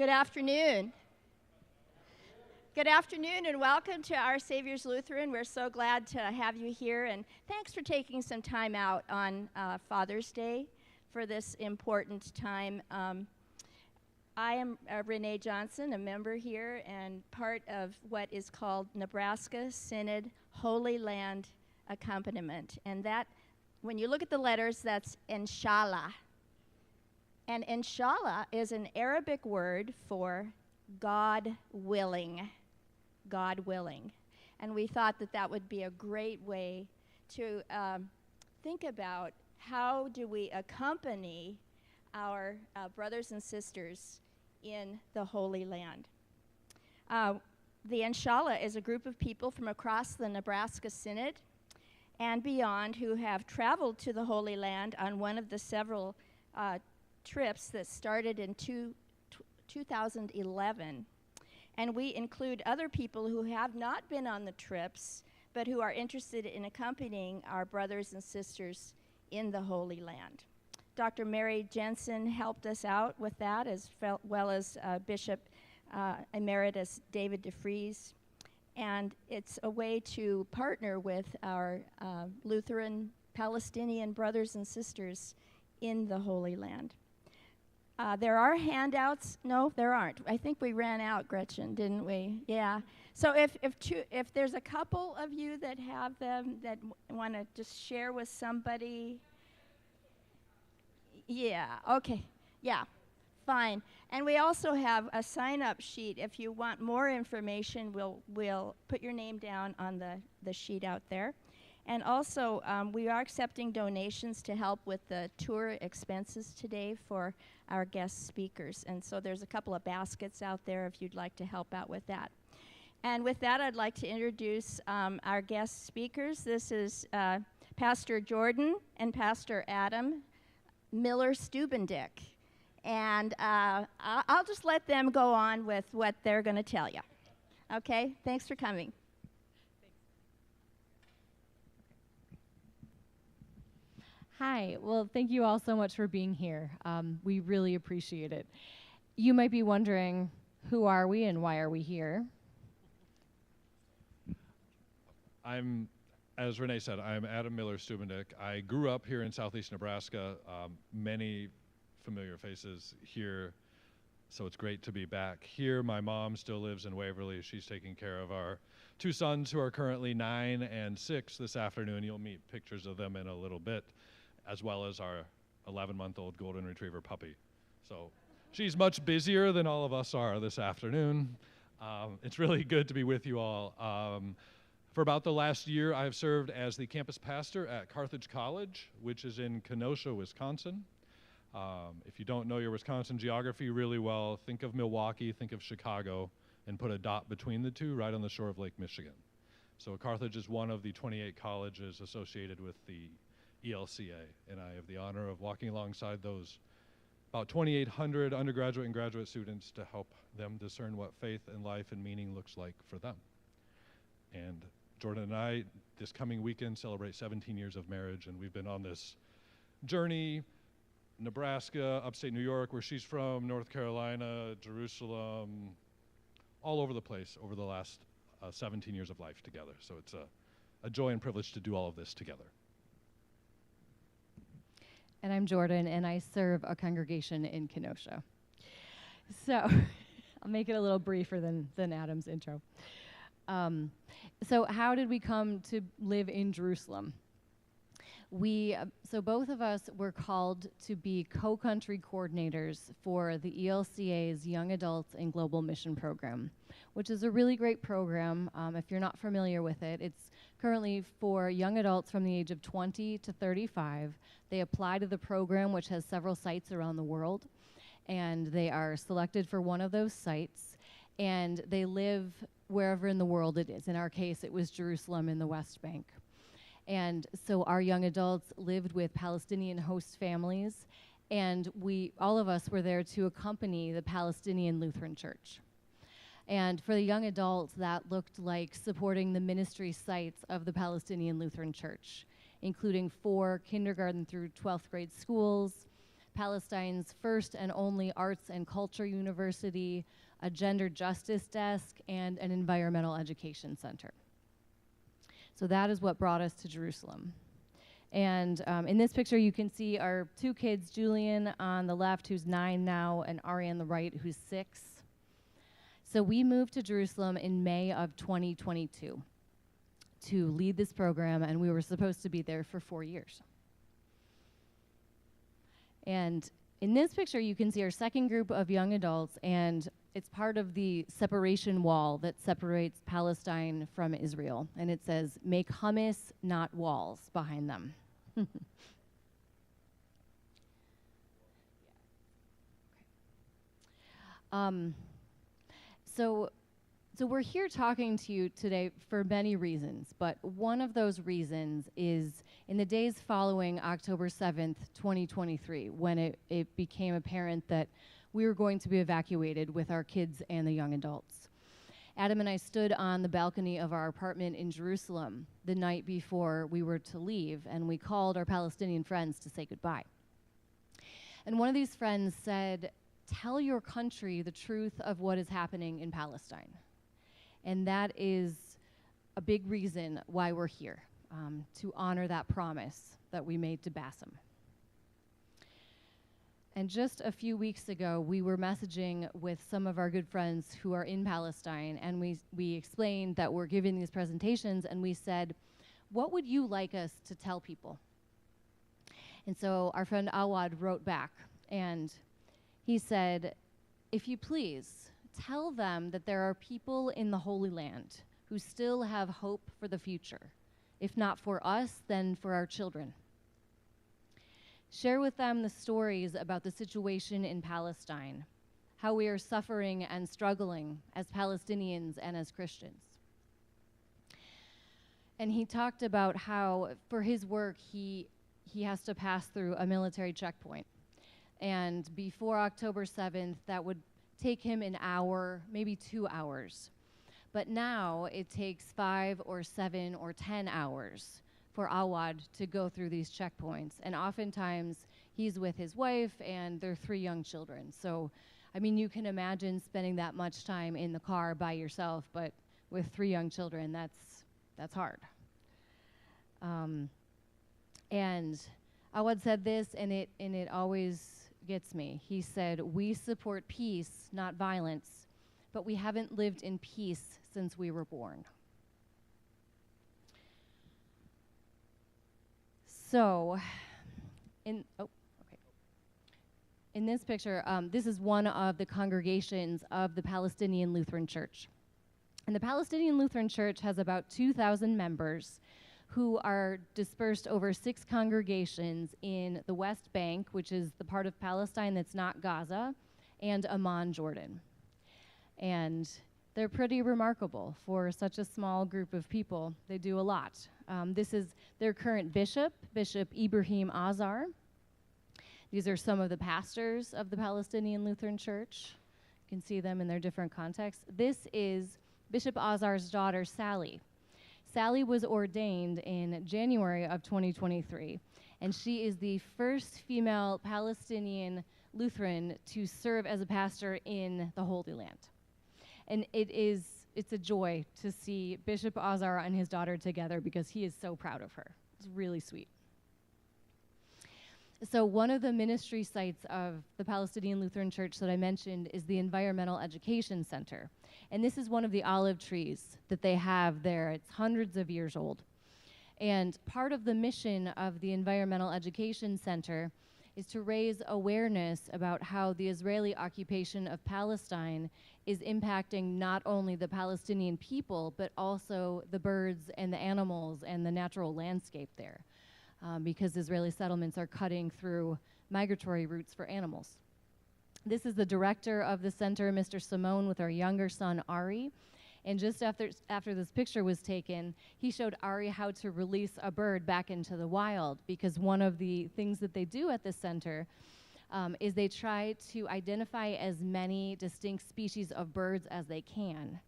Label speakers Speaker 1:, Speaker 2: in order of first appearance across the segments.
Speaker 1: Good afternoon. Good afternoon and welcome to Our Savior's Lutheran. We're so glad to have you here, and thanks for taking some time out on Father's Day for this important time. I am Renee Johnson, a member here and part of what is called Nebraska Synod Holy Land Accompaniment. And that, when you look at the letters, that's Inshallah. And Inshallah is an Arabic word for God willing. God willing. And we thought that that would be a great way to think about how do we accompany our brothers and sisters in the Holy Land. The Inshallah is a group of people from across the Nebraska Synod and beyond who have traveled to the Holy Land on one of the several trips that started in 2011. And we include other people who have not been on the trips, but who are interested in accompanying our brothers and sisters in the Holy Land. Dr. Mary Jensen helped us out with that, as well as Bishop Emeritus David DeFries. And it's a way to partner with our Lutheran Palestinian brothers and sisters in the Holy Land. There are handouts. No, there aren't. I think we ran out, Gretchen, didn't we? Yeah. So if there's a couple of you that have them that want to just share with somebody. Yeah, okay. Yeah, fine. And we also have a sign-up sheet. If you want more information, we'll put your name down on the sheet out there. And also, we are accepting donations to help with the tour expenses today for our guest speakers. And so there's a couple of baskets out there if you'd like to help out with that. And with that, I'd like to introduce our guest speakers. This is Pastor Jordan and Pastor Adam Miller-Stubbendick. And I'll just let them go on with what they're going to tell you. Okay? Thanks for coming.
Speaker 2: Hi, well, thank you all so much for being here. We really appreciate it. You might be wondering, who are we and why are we here?
Speaker 3: As Renee said, I'm Adam Miller-Stubbendick. I grew up here in southeast Nebraska. Many familiar faces here, so it's great to be back here. My mom still lives in Waverly. She's taking care of our two sons who are currently 9 and 6 this afternoon. You'll meet pictures of them in a little bit, as well as our 11-month-old golden retriever puppy. So she's much busier than all of us are this afternoon. It's really good to be with you all. For about the last year, I have served as the campus pastor at Carthage College, which is in Kenosha, Wisconsin. If you don't know your Wisconsin geography really well, think of Milwaukee, think of Chicago, and put a dot between the two right on the shore of Lake Michigan. So Carthage is one of the 28 colleges associated with the ELCA, and I have the honor of walking alongside those about 2,800 undergraduate and graduate students to help them discern what faith and life and meaning looks like for them. And Jordan and I, this coming weekend, celebrate 17 years of marriage, and we've been on this journey, Nebraska, upstate New York, where she's from, North Carolina, Jerusalem, all over the place over the last 17 years of life together. So it's a joy and privilege to do all of this together.
Speaker 2: And I'm Jordan, and I serve a congregation in Kenosha. So I'll make it a little briefer than Adam's intro. So how did we come to live in Jerusalem? So both of us were called to be co-country coordinators for the ELCA's Young Adults and Global Mission Program, which is a really great program. If you're not familiar with it, it's currently for young adults from the age of 20 to 35. They apply to the program, which has several sites around the world, and they are selected for one of those sites, and they live wherever in the world it is. In our case, it was Jerusalem in the West Bank. And so our young adults lived with Palestinian host families, and all of us were there to accompany the Palestinian Lutheran Church. And for the young adults, that looked like supporting the ministry sites of the Palestinian Lutheran Church, including 4 kindergarten through 12th grade schools, Palestine's first and only arts and culture university, a gender justice desk, and an environmental education center. So that is what brought us to Jerusalem. And in this picture, you can see our two kids, Julian on the left, who's 9 now, and Ari on the right, who's 6. So we moved to Jerusalem in May of 2022 to lead this program, and we were supposed to be there for 4 years. And in this picture, you can see our second group of young adults, and it's part of the separation wall that separates Palestine from Israel. And it says, "Make hummus, not walls," behind them. So we're here talking to you today for many reasons, but one of those reasons is in the days following October 7th, 2023, when it became apparent that we were going to be evacuated with our kids and the young adults. Adam and I stood on the balcony of our apartment in Jerusalem the night before we were to leave, and we called our Palestinian friends to say goodbye. And one of these friends said, "Tell your country the truth of what is happening in Palestine." And that is a big reason why we're here, to honor that promise that we made to Bassem. And just a few weeks ago, we were messaging with some of our good friends who are in Palestine, and we explained that we're giving these presentations, and we said, "What would you like us to tell people?" And so our friend Awad wrote back, and he said, "If you please, tell them that there are people in the Holy Land who still have hope for the future. If not for us, then for our children. Share with them the stories about the situation in Palestine, how we are suffering and struggling as Palestinians and as Christians." And he talked about how, for his work, he has to pass through a military checkpoint. And before October 7th, that would take him an hour, maybe 2 hours. But now it takes 5 or 7 or 10 hours for Awad to go through these checkpoints. And oftentimes he's with his wife and their 3 young children. So, I mean, you can imagine spending that much time in the car by yourself, but with 3 young children, that's hard. And Awad said this, and it always gets me. He said, "We support peace, not violence, but we haven't lived in peace since we were born." So, in this picture, this is one of the congregations of the Palestinian Lutheran Church. And the Palestinian Lutheran Church has about 2,000 members who are dispersed over 6 congregations in the West Bank, which is the part of Palestine that's not Gaza, and Amman, Jordan. And they're pretty remarkable for such a small group of people. They do a lot. This is their current bishop, Bishop Ibrahim Azar. These are some of the pastors of the Palestinian Lutheran Church. You can see them in their different contexts. This is Bishop Azar's daughter, Sally. Sally was ordained in January of 2023, and she is the first female Palestinian Lutheran to serve as a pastor in the Holy Land. And it's a joy to see Bishop Azar and his daughter together because he is so proud of her. It's really sweet. So one of the ministry sites of the Palestinian Lutheran Church that I mentioned is the Environmental Education Center. And this is one of the olive trees that they have there. It's hundreds of years old. And part of the mission of the Environmental Education Center is to raise awareness about how the Israeli occupation of Palestine is impacting not only the Palestinian people, but also the birds and the animals and the natural landscape there. Because Israeli settlements are cutting through migratory routes for animals. This is the director of the center, Mr. Simone, with our younger son, Ari. And just after this picture was taken, he showed Ari how to release a bird back into the wild, because one of the things that they do at this center is they try to identify as many distinct species of birds as they can,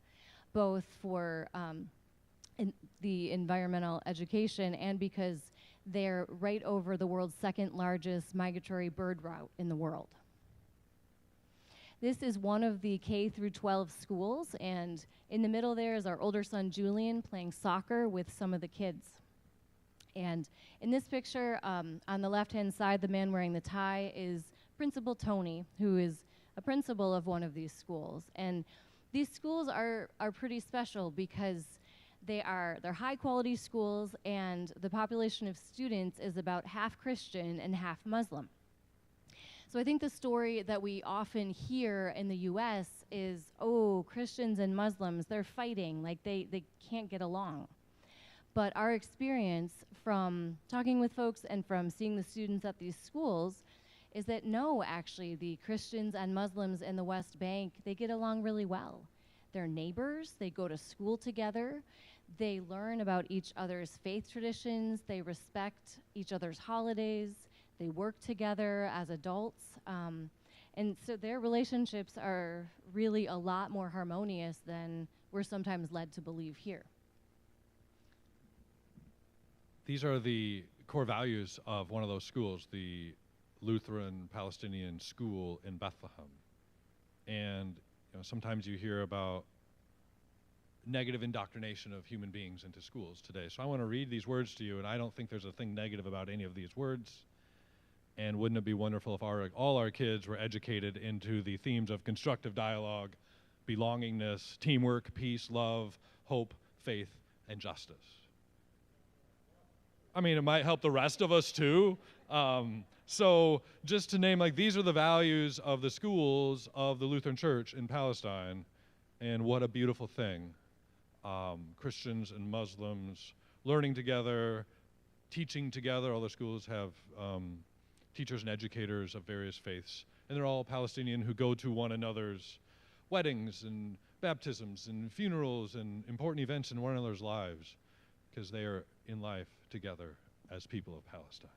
Speaker 2: both for the environmental education and because They're right over the world's second largest migratory bird route in the world. This is one of the K through 12 schools, and in the middle there is our older son Julian playing soccer with some of the kids. And in this picture, on the left-hand side, the man wearing the tie is Principal Tony, who is a principal of one of these schools. And these schools are pretty special because they're high-quality schools, and the population of students is about half Christian and half Muslim. So I think the story that we often hear in the U.S. is, oh, Christians and Muslims, they're fighting, like they can't get along. But our experience from talking with folks and from seeing the students at these schools is that no, actually, the Christians and Muslims in the West Bank, they get along really well. They're neighbors, they go to school together, they learn about each other's faith traditions, they respect each other's holidays, they work together as adults, and so their relationships are really a lot more harmonious than we're sometimes led to believe here.
Speaker 3: These are the core values of one of those schools, the Lutheran Palestinian school in Bethlehem. And sometimes you hear about negative indoctrination of human beings into schools today. So I want to read these words to you, and I don't think there's a thing negative about any of these words. And wouldn't it be wonderful if all our kids were educated into the themes of constructive dialogue, belongingness, teamwork, peace, love, hope, faith, and justice? I mean, it might help the rest of us too. So just to name, these are the values of the schools of the Lutheran Church in Palestine, and what a beautiful thing. Christians and Muslims learning together, teaching together. All the schools have teachers and educators of various faiths, and they're all Palestinian who go to one another's weddings and baptisms and funerals and important events in one another's lives, because they are in life together as people of Palestine.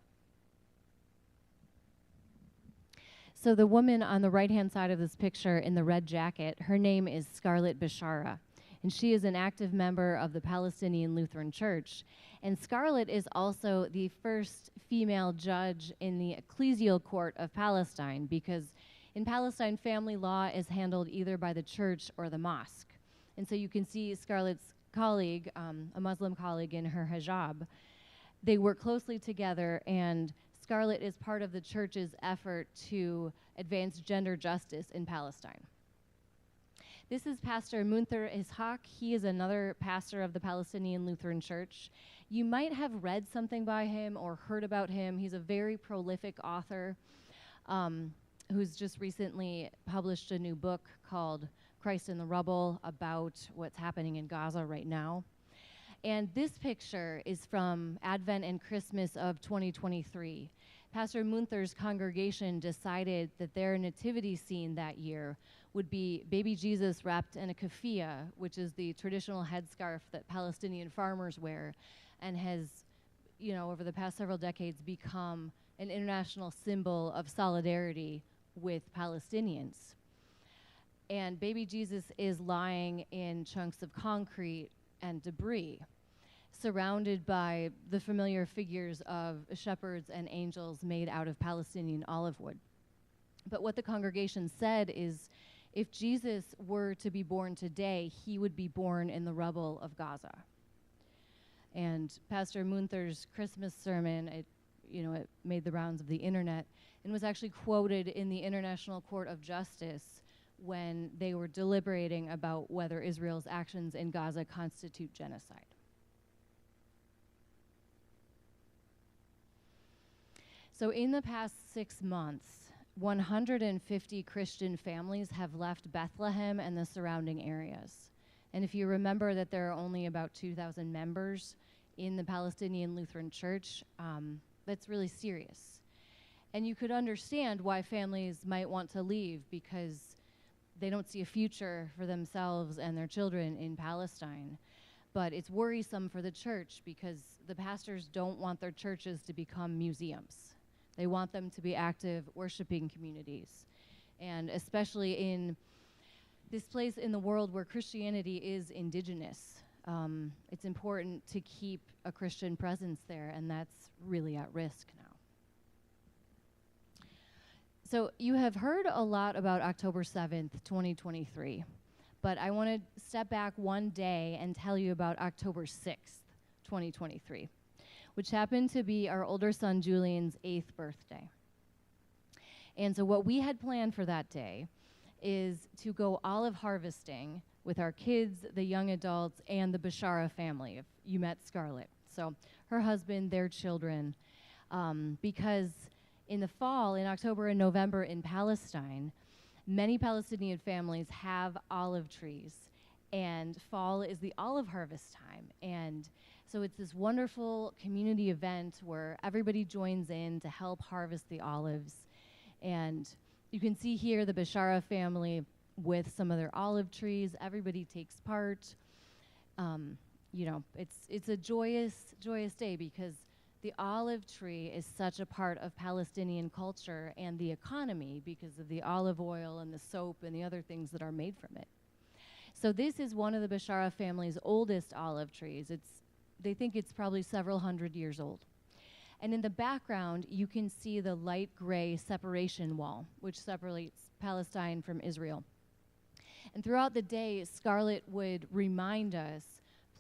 Speaker 2: So the woman on the right-hand side of this picture in the red jacket, her name is Scarlett Bishara, and she is an active member of the Palestinian Lutheran Church. And Scarlett is also the first female judge in the ecclesial court of Palestine, because in Palestine, family law is handled either by the church or the mosque. And so you can see Scarlett's colleague, a Muslim colleague, in her hijab. They work closely together, and Scarlett is part of the church's effort to advance gender justice in Palestine. This is Pastor Munther Ishaq. He is another pastor of the Palestinian Lutheran Church. You might have read something by him or heard about him. He's a very prolific author who's just recently published a new book called Christ in the Rubble about what's happening in Gaza right now. And this picture is from Advent and Christmas of 2023. Pastor Munther's congregation decided that their nativity scene that year would be baby Jesus wrapped in a keffiyeh, which is the traditional headscarf that Palestinian farmers wear, and has, over the past several decades become an international symbol of solidarity with Palestinians. And baby Jesus is lying in chunks of concrete and debris, surrounded by the familiar figures of shepherds and angels made out of Palestinian olive wood. But what the congregation said is, if Jesus were to be born today, he would be born in the rubble of Gaza. And Pastor Munther's Christmas sermon, it made the rounds of the internet and was actually quoted in the International Court of Justice when they were deliberating about whether Israel's actions in Gaza constitute genocide. So in the past 6 months, 150 Christian families have left Bethlehem and the surrounding areas. And if you remember that there are only about 2,000 members in the Palestinian Lutheran Church, that's really serious. And you could understand why families might want to leave, because they don't see a future for themselves and their children in Palestine. But it's worrisome for the church because the pastors don't want their churches to become museums. They want them to be active worshiping communities. And especially in this place in the world where Christianity is indigenous, It's important to keep a Christian presence there, and that's really at risk now. So you have heard a lot about October 7th, 2023, but I want to step back one day and tell you about October 6th, 2023, which happened to be our older son Julian's 8th birthday. And so what we had planned for that day is to go olive harvesting with our kids, the young adults, and the Bashara family, if you met Scarlett. So her husband, their children, because in the fall, in October and November in Palestine, many Palestinian families have olive trees, and fall is the olive harvest time. And so it's this wonderful community event where everybody joins in to help harvest the olives. And you can see here the Bashara family with some of their olive trees. Everybody takes part. You know, it's a joyous day because the olive tree is such a part of Palestinian culture and the economy because of the olive oil and the soap and the other things that are made from it. So this is one of the Bashara family's oldest olive trees. They think it's probably several hundred years old. And in the background, you can see the light gray separation wall, which separates Palestine from Israel. And throughout the day, Scarlett would remind us,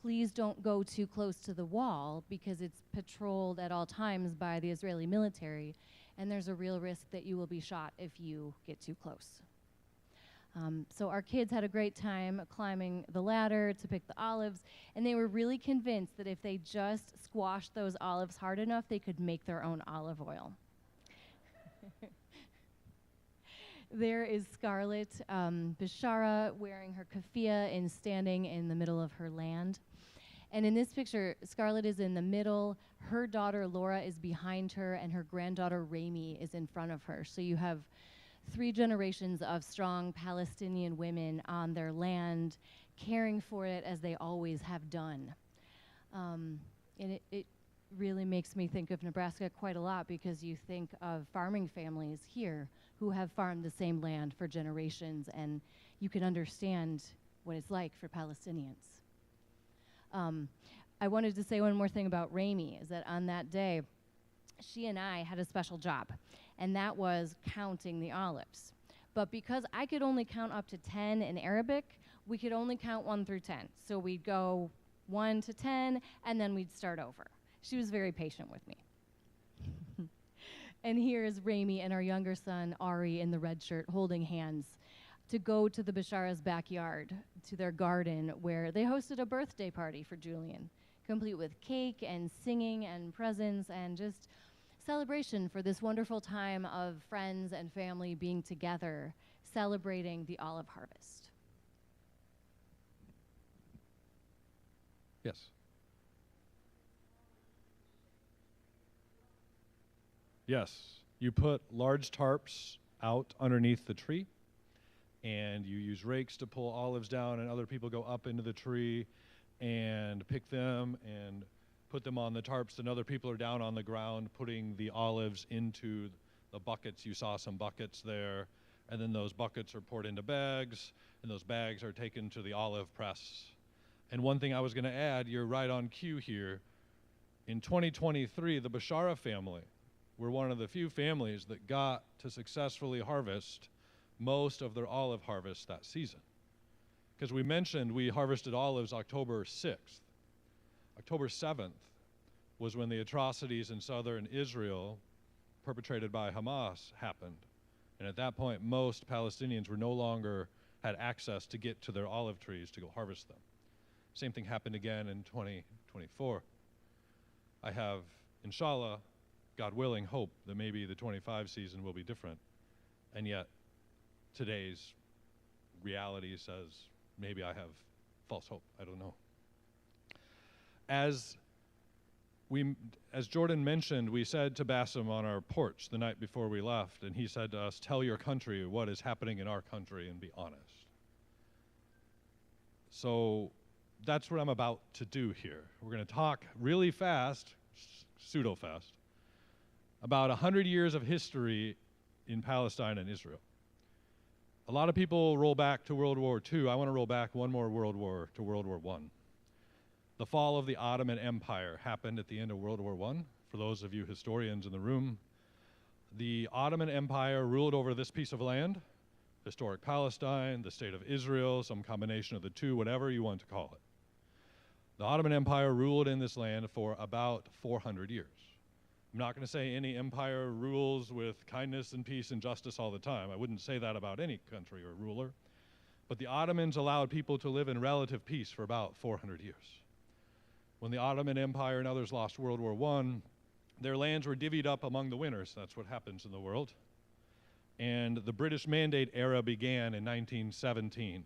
Speaker 2: please don't go too close to the wall because it's patrolled at all times by the Israeli military, and there's a real risk that you will be shot if you get too close. So our kids had a great time climbing the ladder to pick the olives, and they were really convinced that if they just squashed those olives hard enough, they could make their own olive oil. There is Scarlett Bashara wearing her keffiyeh and standing in the middle of her land. And in this picture, Scarlett is in the middle, her daughter Laura is behind her, and her granddaughter Rami is in front of her. So you have 3 generations of strong Palestinian women on their land, caring for it as they always have done. And it really makes me think of Nebraska quite a lot because you think of farming families here who have farmed the same land for generations, and you can understand what it's like for Palestinians. I wanted to say one more thing about Rami, is that on that day, she and I had a special job, and that was counting the olives. But because I could only count up to 10 in Arabic, we could only count 1 through 10. So we'd go 1 to 10, and then we'd start over. She was very patient with me. And here is Rami and our younger son, Ari, in the red shirt, holding hands to go to the Bashara's backyard, to their garden, where they hosted a birthday party for Julian, complete with cake and singing and presents and just celebration for this wonderful time of friends and family being together, celebrating the olive harvest.
Speaker 3: Yes. Yes. You put large tarps out underneath the tree, and you use rakes to pull olives down, and other people go up into the tree and pick them and put them on the tarps, and other people are down on the ground putting the olives into the buckets. You saw some buckets there, and then those buckets are poured into bags, and those bags are taken to the olive press. And one thing I was going to add, you're right on cue here. In 2023, the Bashara family were one of the few families that got to successfully harvest most of their olive harvest that season. Because we mentioned we harvested olives October 6th. October 7th was when the atrocities in southern Israel perpetrated by Hamas happened. And at that point, most Palestinians were no longer had access to get to their olive trees to go harvest them. Same thing happened again in 2024. I have, inshallah, God willing, hope that maybe the 25 season will be different. And yet, today's reality says maybe I have false hope. I don't know. As Jordan mentioned, we said to Bassem on our porch the night before we left, and he said to us, tell your country what is happening in our country and be honest. So that's what I'm about to do here. We're going to talk really fast, pseudo-fast, about 100 years of history in Palestine and Israel. A lot of people roll back to World War II. I want to roll back one more World War to World War I. The fall of the Ottoman Empire happened at the end of World War I. For those of you historians in the room, the Ottoman Empire ruled over this piece of land, historic Palestine, the state of Israel, some combination of the two, whatever you want to call it. The Ottoman Empire ruled in this land for about 400 years. I'm not going to say any empire rules with kindness and peace and justice all the time. I wouldn't say that about any country or ruler. But the Ottomans allowed people to live in relative peace for about 400 years. When the Ottoman Empire and others lost World War I, their lands were divvied up among the winners. That's what happens in the world. And the British Mandate era began in 1917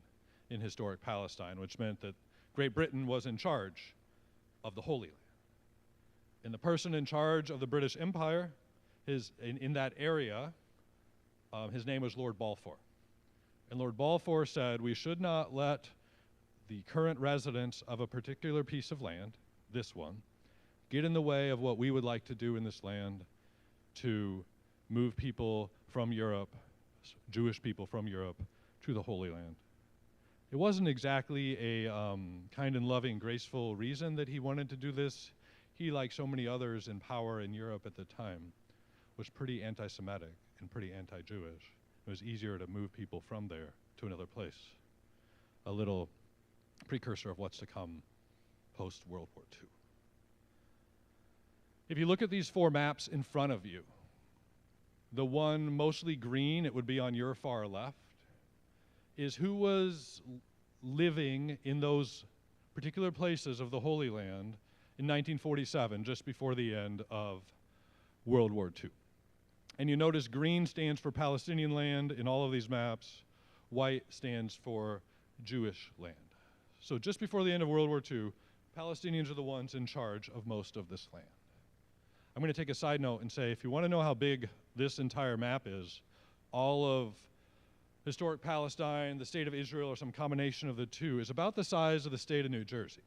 Speaker 3: in historic Palestine, which meant that Great Britain was in charge of the Holy Land. And the person in charge of the British Empire, in that area, his name was Lord Balfour. And Lord Balfour said we should not let the current residents of a particular piece of land, this one, get in the way of what we would like to do in this land to move people from Europe, Jewish people from Europe, to the Holy Land. It wasn't exactly a kind and loving, graceful reason that he wanted to do this. He, like so many others in power in Europe at the time, was pretty anti-Semitic and pretty anti-Jewish. It was easier to move people from there to another place. A little precursor of what's to come post-World War II. If you look at these four maps in front of you, the one mostly green, it would be on your far left, is who was living in those particular places of the Holy Land in 1947, just before the end of World War II. And you notice green stands for Palestinian land in all of these maps. White stands for Jewish land. So just before the end of World War II, Palestinians are the ones in charge of most of this land. I'm going to take a side note and say, if you want to know how big this entire map is, all of historic Palestine, the state of Israel, or some combination of the two, is about the size of the state of New Jersey.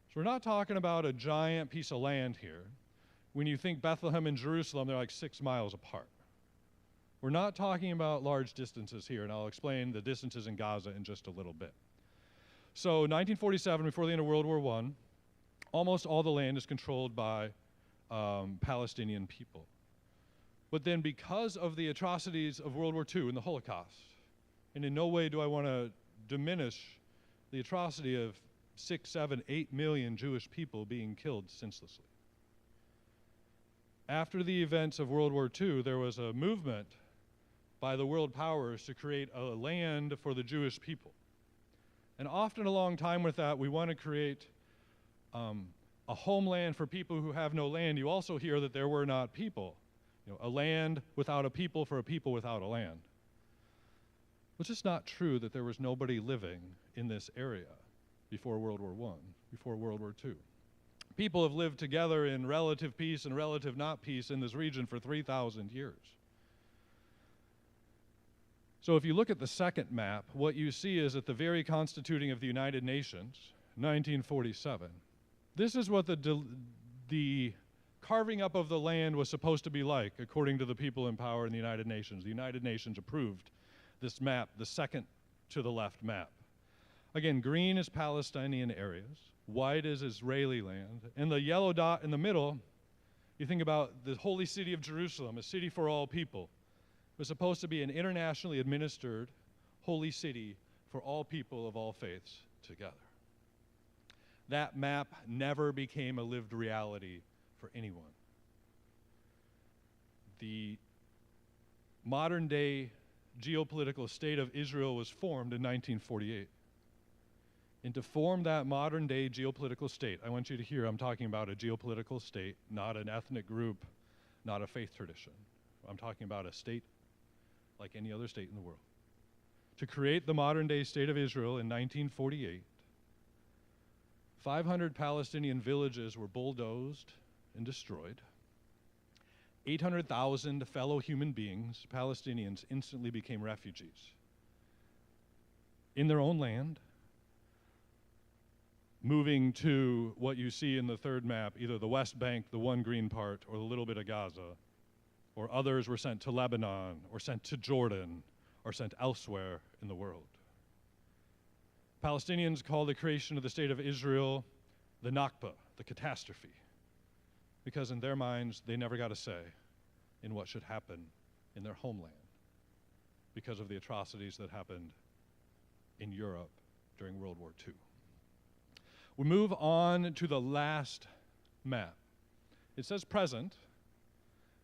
Speaker 3: So we're not talking about a giant piece of land here. When you think Bethlehem and Jerusalem, they're like 6 miles apart. We're not talking about large distances here, and I'll explain the distances in Gaza in just a little bit. So 1947, before the end of World War I, almost all the land is controlled by Palestinian people. But then because of the atrocities of World War II and the Holocaust, and in no way do I want to diminish the atrocity of 6, 7, 8 million Jewish people being killed senselessly. After the events of World War II, there was a movement by the world powers to create a land for the Jewish people. And often along time with that, we want to create a homeland for people who have no land. You also hear that there were not people. You know, a land without a people for a people without a land. It's just not true that there was nobody living in this area before World War I, before World War II. People have lived together in relative peace and relative not peace in this region for 3,000 years. So if you look at the second map, what you see is at the very constituting of the United Nations, 1947, this is what the carving up of the land was supposed to be like, according to the people in power in the United Nations. The United Nations approved this map, the second to the left map. Again, green is Palestinian areas, white is Israeli land, and the yellow dot in the middle, you think about the holy city of Jerusalem, a city for all people. It was supposed to be an internationally administered holy city for all people of all faiths together. That map never became a lived reality for anyone. The modern day geopolitical state of Israel was formed in 1948. And to form that modern day geopolitical state, I want you to hear I'm talking about a geopolitical state, not an ethnic group, not a faith tradition. I'm talking about a state like any other state in the world. To create the modern day state of Israel in 1948, 500 Palestinian villages were bulldozed and destroyed. 800,000 fellow human beings, Palestinians, instantly became refugees in their own land, moving to what you see in the third map, either the West Bank, the one green part, or a little bit of Gaza, or others were sent to Lebanon, or sent to Jordan, or sent elsewhere in the world. Palestinians call the creation of the state of Israel the Nakba, the catastrophe, because in their minds, they never got a say in what should happen in their homeland because of the atrocities that happened in Europe during World War II. We move on to the last map. It says present,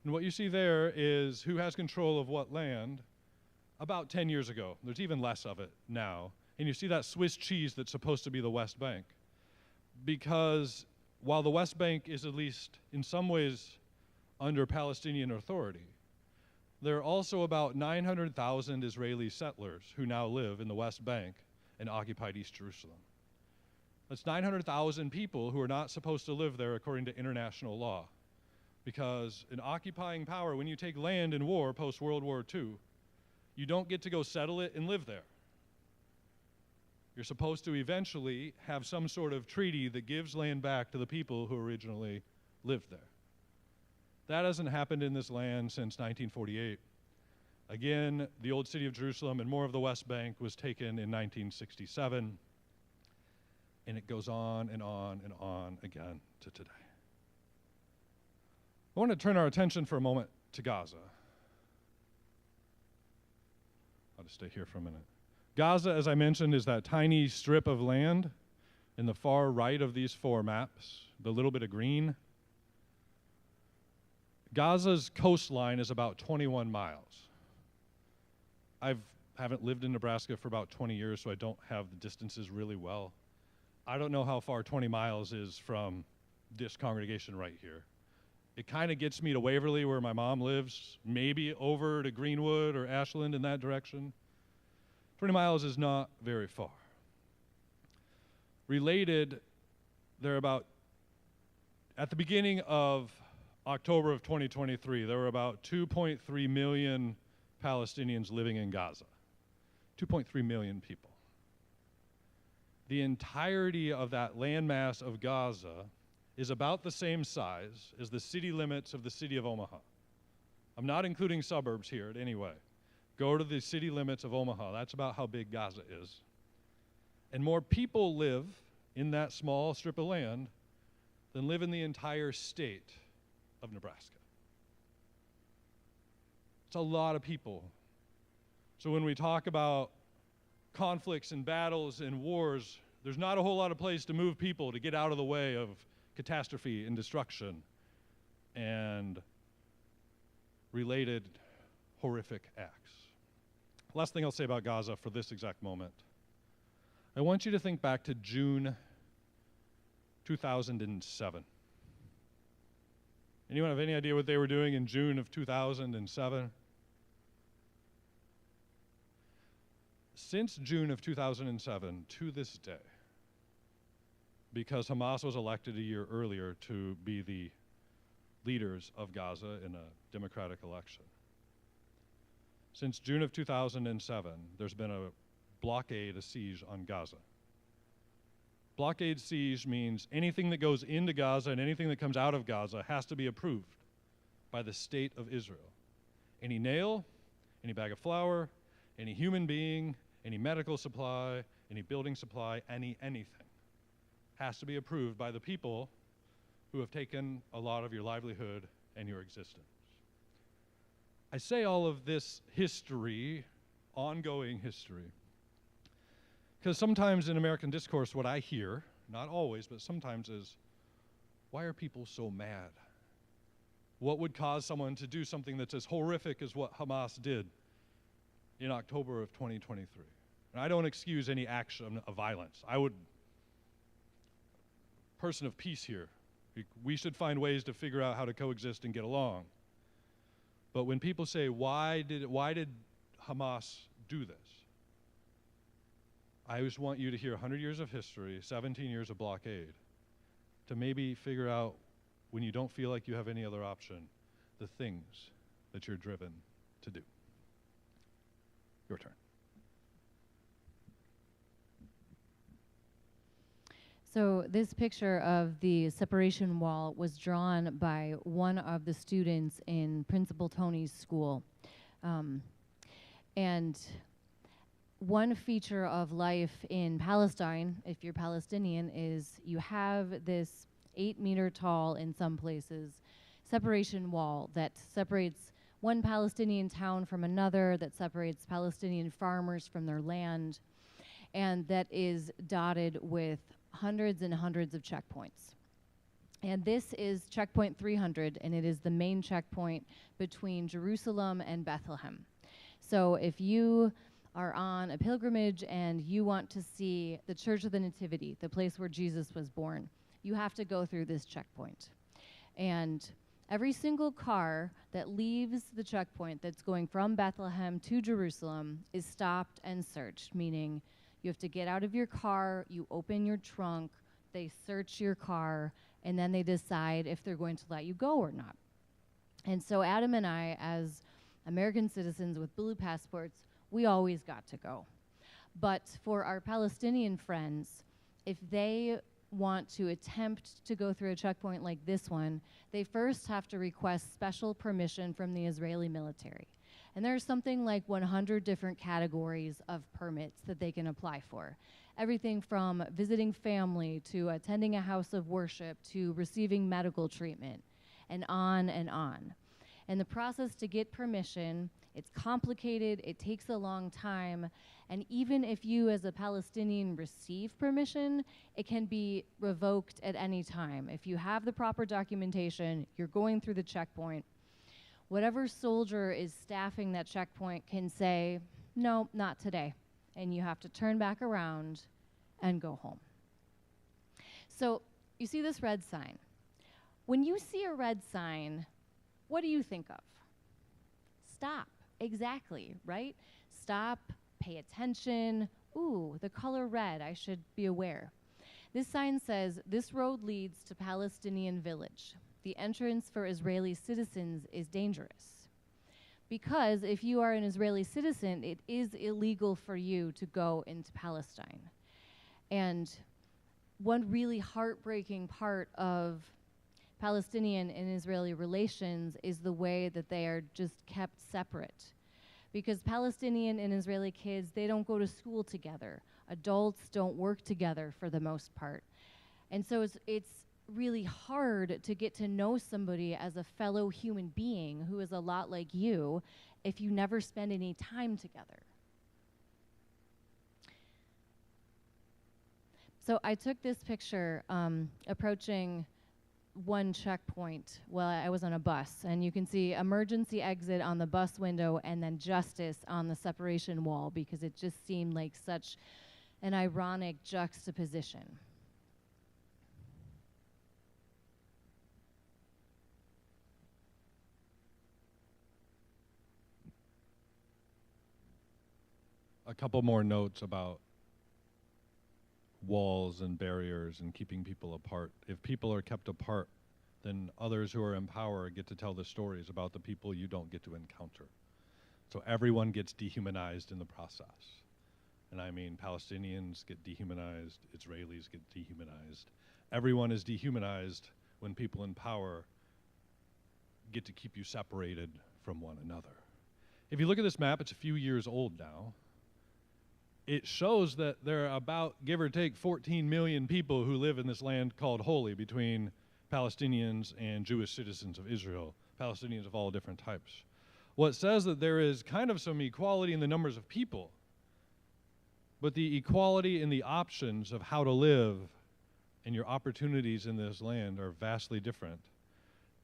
Speaker 3: and what you see there is who has control of what land about 10 years ago. There's even less of it now. And you see that Swiss cheese that's supposed to be the West Bank. Because while the West Bank is at least in some ways under Palestinian authority, there are also about 900,000 Israeli settlers who now live in the West Bank and occupied East Jerusalem. That's 900,000 people who are not supposed to live there according to international law. Because an occupying power, when you take land in war post-World War II, you don't get to go settle it and live there. You're supposed to eventually have some sort of treaty that gives land back to the people who originally lived there. That hasn't happened in this land since 1948. Again, the old city of Jerusalem and more of the West Bank was taken in 1967. And it goes on and on and on again to today. I want to turn our attention for a moment to Gaza. I'll just stay here for a minute. Gaza, as I mentioned, is that tiny strip of land in the far right of these four maps, the little bit of green. Gaza's coastline is about 21 miles. I haven't lived in Nebraska for about 20 years, so I don't have the distances really well. I don't know how far 20 miles is from this congregation right here. It kind of gets me to Waverly, where my mom lives, maybe over to Greenwood or Ashland in that direction. 20 miles is not very far. Related, they're about, at the beginning of October of 2023, there were about 2.3 million Palestinians living in Gaza. 2.3 million people. The entirety of that landmass of Gaza is about the same size as the city limits of the city of Omaha. I'm not including suburbs here in any way. Go to the city limits of Omaha. That's about how big Gaza is. And more people live in that small strip of land than live in the entire state of Nebraska. It's a lot of people. So when we talk about conflicts and battles and wars, there's not a whole lot of place to move people to get out of the way of catastrophe and destruction and related horrific acts. Last thing I'll say about Gaza for this exact moment. I want you to think back to June 2007. Anyone have any idea what they were doing in June of 2007? Since June of 2007 to this day, because Hamas was elected a year earlier to be the leaders of Gaza in a democratic election. Since June of 2007, there's been a blockade, a siege on Gaza. Blockade siege means anything that goes into Gaza and anything that comes out of Gaza has to be approved by the state of Israel. Any nail, any bag of flour, any human being, any medical supply, any building supply, anything has to be approved by the people who have taken a lot of your livelihood and your existence. I say all of this history, ongoing history, because sometimes in American discourse what I hear, not always, but sometimes is, why are people so mad? What would cause someone to do something that's as horrific as what Hamas did in October of 2023? And I don't excuse any action of violence. I would, person of peace here, we should find ways to figure out how to coexist and get along. But when people say, why did Hamas do this? I just want you to hear 100 years of history, 17 years of blockade, to maybe figure out, when you don't feel like you have any other option, the things that you're driven to do. Your turn.
Speaker 2: So this picture of the separation wall was drawn by one of the students in Principal Tony's school. And one feature of life in Palestine, if you're Palestinian, is you have this 8-meter tall, in some places, separation wall that separates one Palestinian town from another, that separates Palestinian farmers from their land, and that is dotted with hundreds and hundreds of checkpoints. And this is checkpoint 300, and it is the main checkpoint between Jerusalem and Bethlehem. So if you are on a pilgrimage and you want to see the Church of the Nativity, the place where Jesus was born, you have to go through this checkpoint. And every single car that leaves the checkpoint that's going from Bethlehem to Jerusalem is stopped and searched, meaning you have to get out of your car, you open your trunk, they search your car, and then they decide if they're going to let you go or not. And so Adam and I, as American citizens with blue passports, we always got to go. But for our Palestinian friends, if they want to attempt to go through a checkpoint like this one, they first have to request special permission from the Israeli military. And there's something like 100 different categories of permits that they can apply for. Everything from visiting family to attending a house of worship to receiving medical treatment, and on and on. And the process to get permission, it's complicated, it takes a long time, and even if you as a Palestinian receive permission, it can be revoked at any time. If you have the proper documentation, you're going through the checkpoint, whatever soldier is staffing that checkpoint can say, no, not today, and you have to turn back around and go home. So you see this red sign. When you see a red sign, what do you think of? Stop. Exactly, right? Stop, pay attention. Ooh, the color red, I should be aware. This sign says, this road leads to Palestinian village. The entrance for Israeli citizens is dangerous. Because if you are an Israeli citizen, it is illegal for you to go into Palestine. And one really heartbreaking part of Palestinian and Israeli relations is the way that they are just kept separate. Because Palestinian and Israeli kids, they don't go to school together. Adults don't work together for the most part. And so it's really hard to get to know somebody as a fellow human being who is a lot like you if you never spend any time together. So I took this picture approaching one checkpoint while I was on a bus, and you can see emergency exit on the bus window and then justice on the separation wall, because it just seemed like such an ironic juxtaposition.
Speaker 3: A couple more notes about walls and barriers and keeping people apart. If people are kept apart, then others who are in power get to tell the stories about the people you don't get to encounter. So everyone gets dehumanized in the process. And I mean, Palestinians get dehumanized, Israelis get dehumanized. Everyone is dehumanized when people in power get to keep you separated from one another. If you look at this map, it's a few years old now. It shows that there are about, give or take, 14 million people who live in this land called holy, between Palestinians and Jewish citizens of Israel, Palestinians of all different types. Well, it says that there is kind of some equality in the numbers of people, but the equality in the options of how to live and your opportunities in this land are vastly different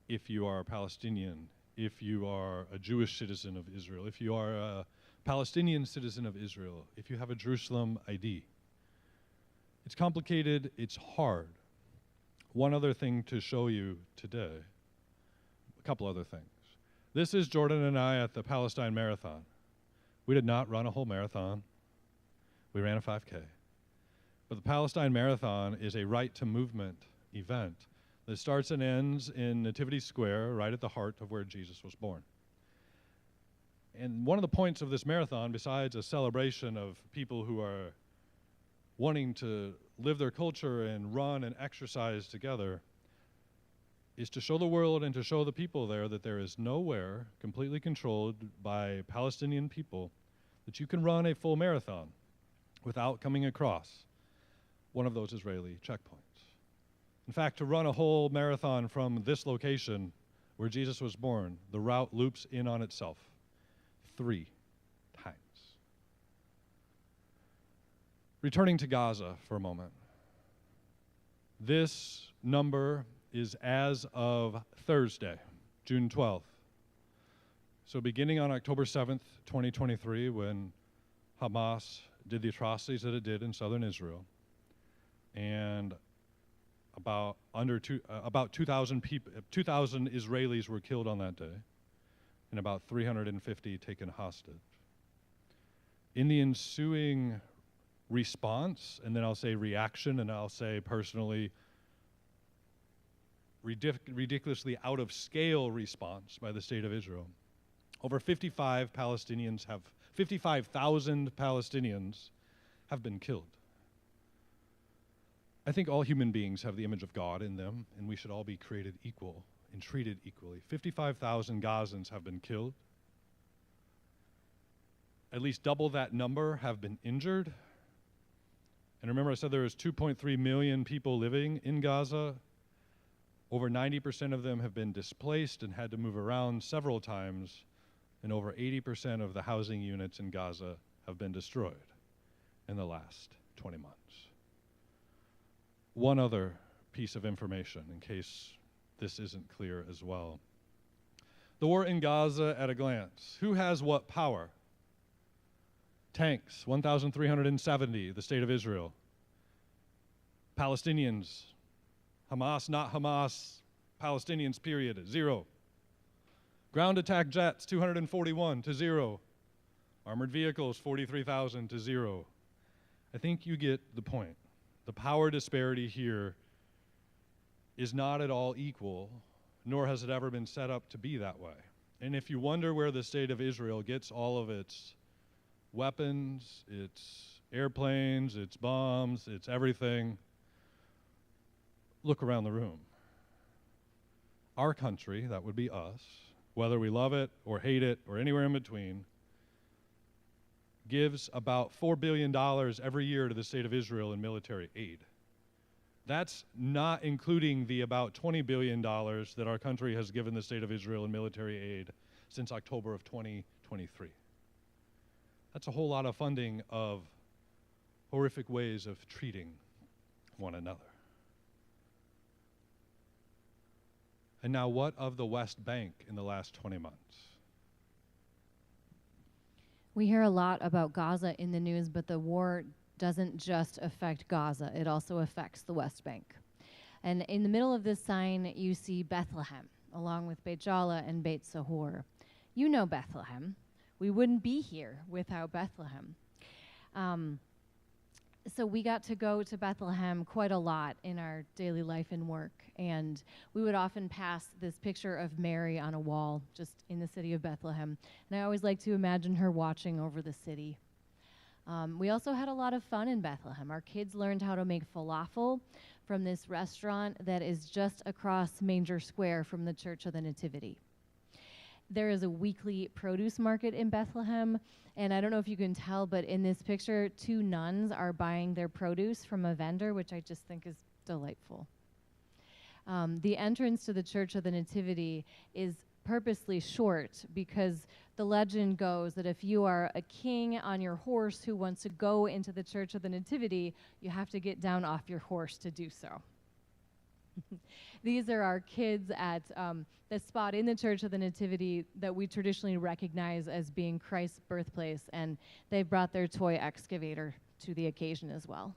Speaker 3: if you are a Palestinian, if you are a Jewish citizen of Israel, if you are a Palestinian citizen of Israel, if you have a Jerusalem ID. It's complicated, it's hard. One other thing to show you today, a couple other things. This is Jordan and I at the Palestine Marathon. We did not run a whole marathon. We ran a 5K. But the Palestine Marathon is a right to movement event that starts and ends in Nativity Square, right at the heart of where Jesus was born. And one of the points of this marathon, besides a celebration of people who are wanting to live their culture and run and exercise together, is to show the world and to show the people there that there is nowhere completely controlled by Palestinian people that you can run a full marathon without coming across one of those Israeli checkpoints. In fact, to run a whole marathon from this location where Jesus was born, the route loops in on itself 3 times. Returning to Gaza for a moment. This number is as of Thursday, June 12th. So beginning on October 7th, 2023, when Hamas did the atrocities that it did in southern Israel, and about 2,000 Israelis were killed on that day, and about 350 taken hostage. In the ensuing response, and then I'll say reaction, and I'll say personally ridiculously out of scale response by the state of Israel, over 55,000 Palestinians have been killed. I think all human beings have the image of God in them, and we should all be created equal and treated equally. 55,000 Gazans have been killed. At least double that number have been injured. And remember, I said there is 2.3 million people living in Gaza. Over 90% of them have been displaced and had to move around several times, and over 80% of the housing units in Gaza have been destroyed in the last 20 months. One other piece of information, in case this isn't clear as well. The war in Gaza at a glance. Who has what power? Tanks, 1,370, the state of Israel. Palestinians, Hamas, not Hamas, Palestinians, period, 0. Ground attack jets, 241 to 0. Armored vehicles, 43,000 to 0. I think you get the point. The power disparity here is not at all equal, nor has it ever been set up to be that way. And if you wonder where the state of Israel gets all of its weapons, its airplanes, its bombs, its everything, look around the room. Our country, that would be us, whether we love it or hate it or anywhere in between, gives about $4 billion every year to the state of Israel in military aid. That's not including the about $20 billion that our country has given the state of Israel in military aid since October of 2023. That's a whole lot of funding of horrific ways of treating one another. And now what of the West Bank in the last 20 months?
Speaker 2: We hear a lot about Gaza in the news, but the war doesn't just affect Gaza, it also affects the West Bank. And in the middle of this sign, you see Bethlehem, along with Beit Jala and Beit Sahor. You know Bethlehem. We wouldn't be here without Bethlehem. So we got to go to Bethlehem quite a lot in our daily life and work, and we would often pass this picture of Mary on a wall just in the city of Bethlehem, and I always like to imagine her watching over the city. We also had a lot of fun in Bethlehem. Our kids learned how to make falafel from this restaurant that is just across Manger Square from the Church of the Nativity. There is a weekly produce market in Bethlehem, and I don't know if you can tell, but in this picture, 2 nuns are buying their produce from a vendor, which I just think is delightful. The entrance to the Church of the Nativity is purposely short because the legend goes that if you are a king on your horse who wants to go into the Church of the Nativity, you have to get down off your horse to do so. These are our kids at the spot in the Church of the Nativity that we traditionally recognize as being Christ's birthplace, and they've brought their toy excavator to the occasion as well.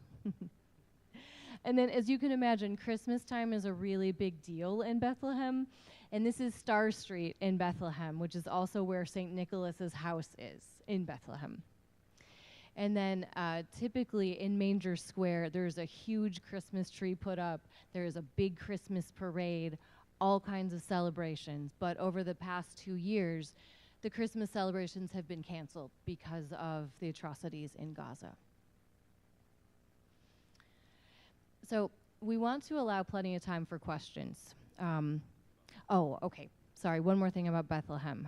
Speaker 2: And then, as you can imagine, Christmas time is a really big deal in Bethlehem, and this is Star Street in Bethlehem, which is also where St. Nicholas's house is in Bethlehem. And then typically in Manger Square, there's a huge Christmas tree put up. There's a big Christmas parade, all kinds of celebrations. But over the past 2 years, the Christmas celebrations have been canceled because of the atrocities in Gaza. So we want to allow plenty of time for questions. Okay. Sorry, one more thing about Bethlehem.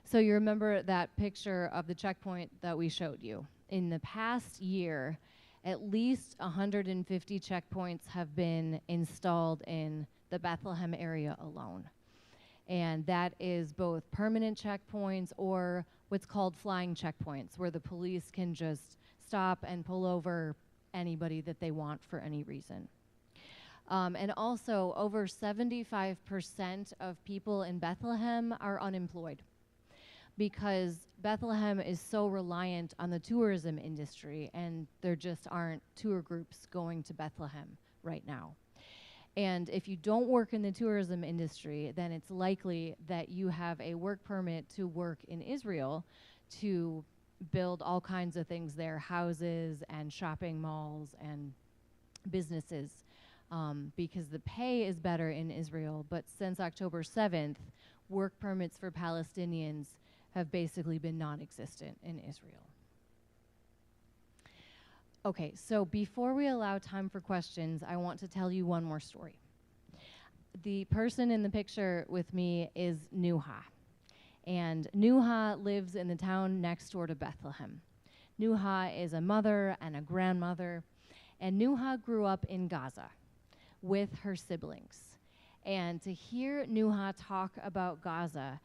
Speaker 2: So you remember that picture of the checkpoint that we showed you. In the past year, at least 150 checkpoints have been installed in the Bethlehem area alone. And that is both permanent checkpoints or what's called flying checkpoints, where the police can just stop and pull over anybody that they want for any reason. And also, over 75% of people in Bethlehem are unemployed because Bethlehem is so reliant on the tourism industry, and there just aren't tour groups going to Bethlehem right now. And if you don't work in the tourism industry, then it's likely that you have a work permit to work in Israel to build all kinds of things there, houses and shopping malls and businesses, because the pay is better in Israel. But since October 7th, work permits for Palestinians have basically been non-existent in Israel. Okay, so before we allow time for questions, I want to tell you one more story. The person in the picture with me is Nuha. And Nuha lives in the town next door to Bethlehem. Nuha is a mother and a grandmother, and Nuha grew up in Gaza with her siblings. And to hear Nuha talk about Gaza,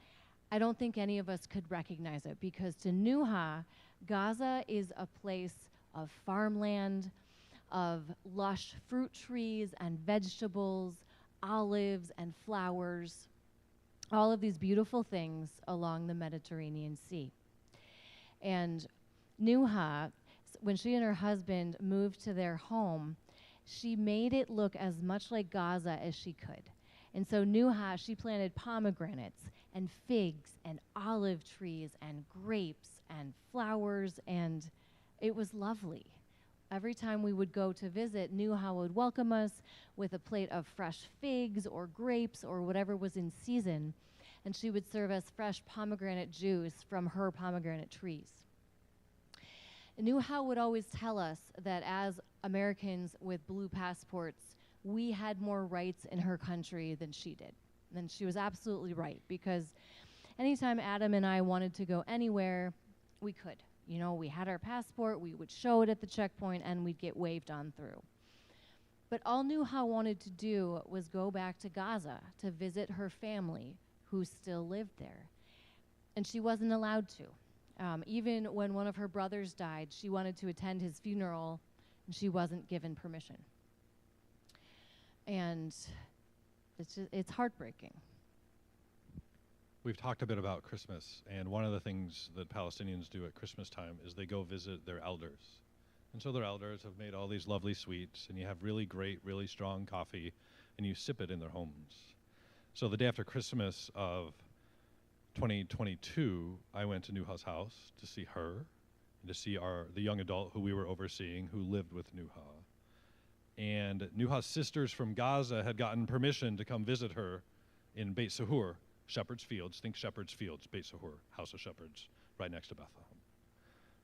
Speaker 2: I don't think any of us could recognize it, because to Nuha, Gaza is a place of farmland, of lush fruit trees and vegetables, olives and flowers, all of these beautiful things along the Mediterranean Sea. And Nuha, when she and her husband moved to their home, she made it look as much like Gaza as she could. And so Nuha, she planted pomegranates and figs and olive trees and grapes and flowers, and it was lovely. Every time we would go to visit, Nuha would welcome us with a plate of fresh figs or grapes or whatever was in season, and she would serve us fresh pomegranate juice from her pomegranate trees. Nuha would always tell us that as Americans with blue passports, we had more rights in her country than she did. And she was absolutely right, because anytime Adam and I wanted to go anywhere, we could. You know, we had our passport, we would show it at the checkpoint, and we'd get waved on through. But all Nuha wanted to do was go back to Gaza to visit her family who still lived there. And she wasn't allowed to. Even when one of her brothers died, she wanted to attend his funeral, and she wasn't given permission. And it's heartbreaking.
Speaker 3: We've talked a bit about Christmas, and one of the things that Palestinians do at Christmas time is they go visit their elders. And so their elders have made all these lovely sweets, and you have really great, really strong coffee, and you sip it in their homes. So the day after Christmas of 2022, I went to Nuha's house to see her, and to see the young adult who we were overseeing who lived with Nuha. And Nuha's sisters from Gaza had gotten permission to come visit her in Beit Sahur, Shepherd's Fields. Think Shepherd's Fields, Beit Sahur, House of Shepherds, right next to Bethlehem.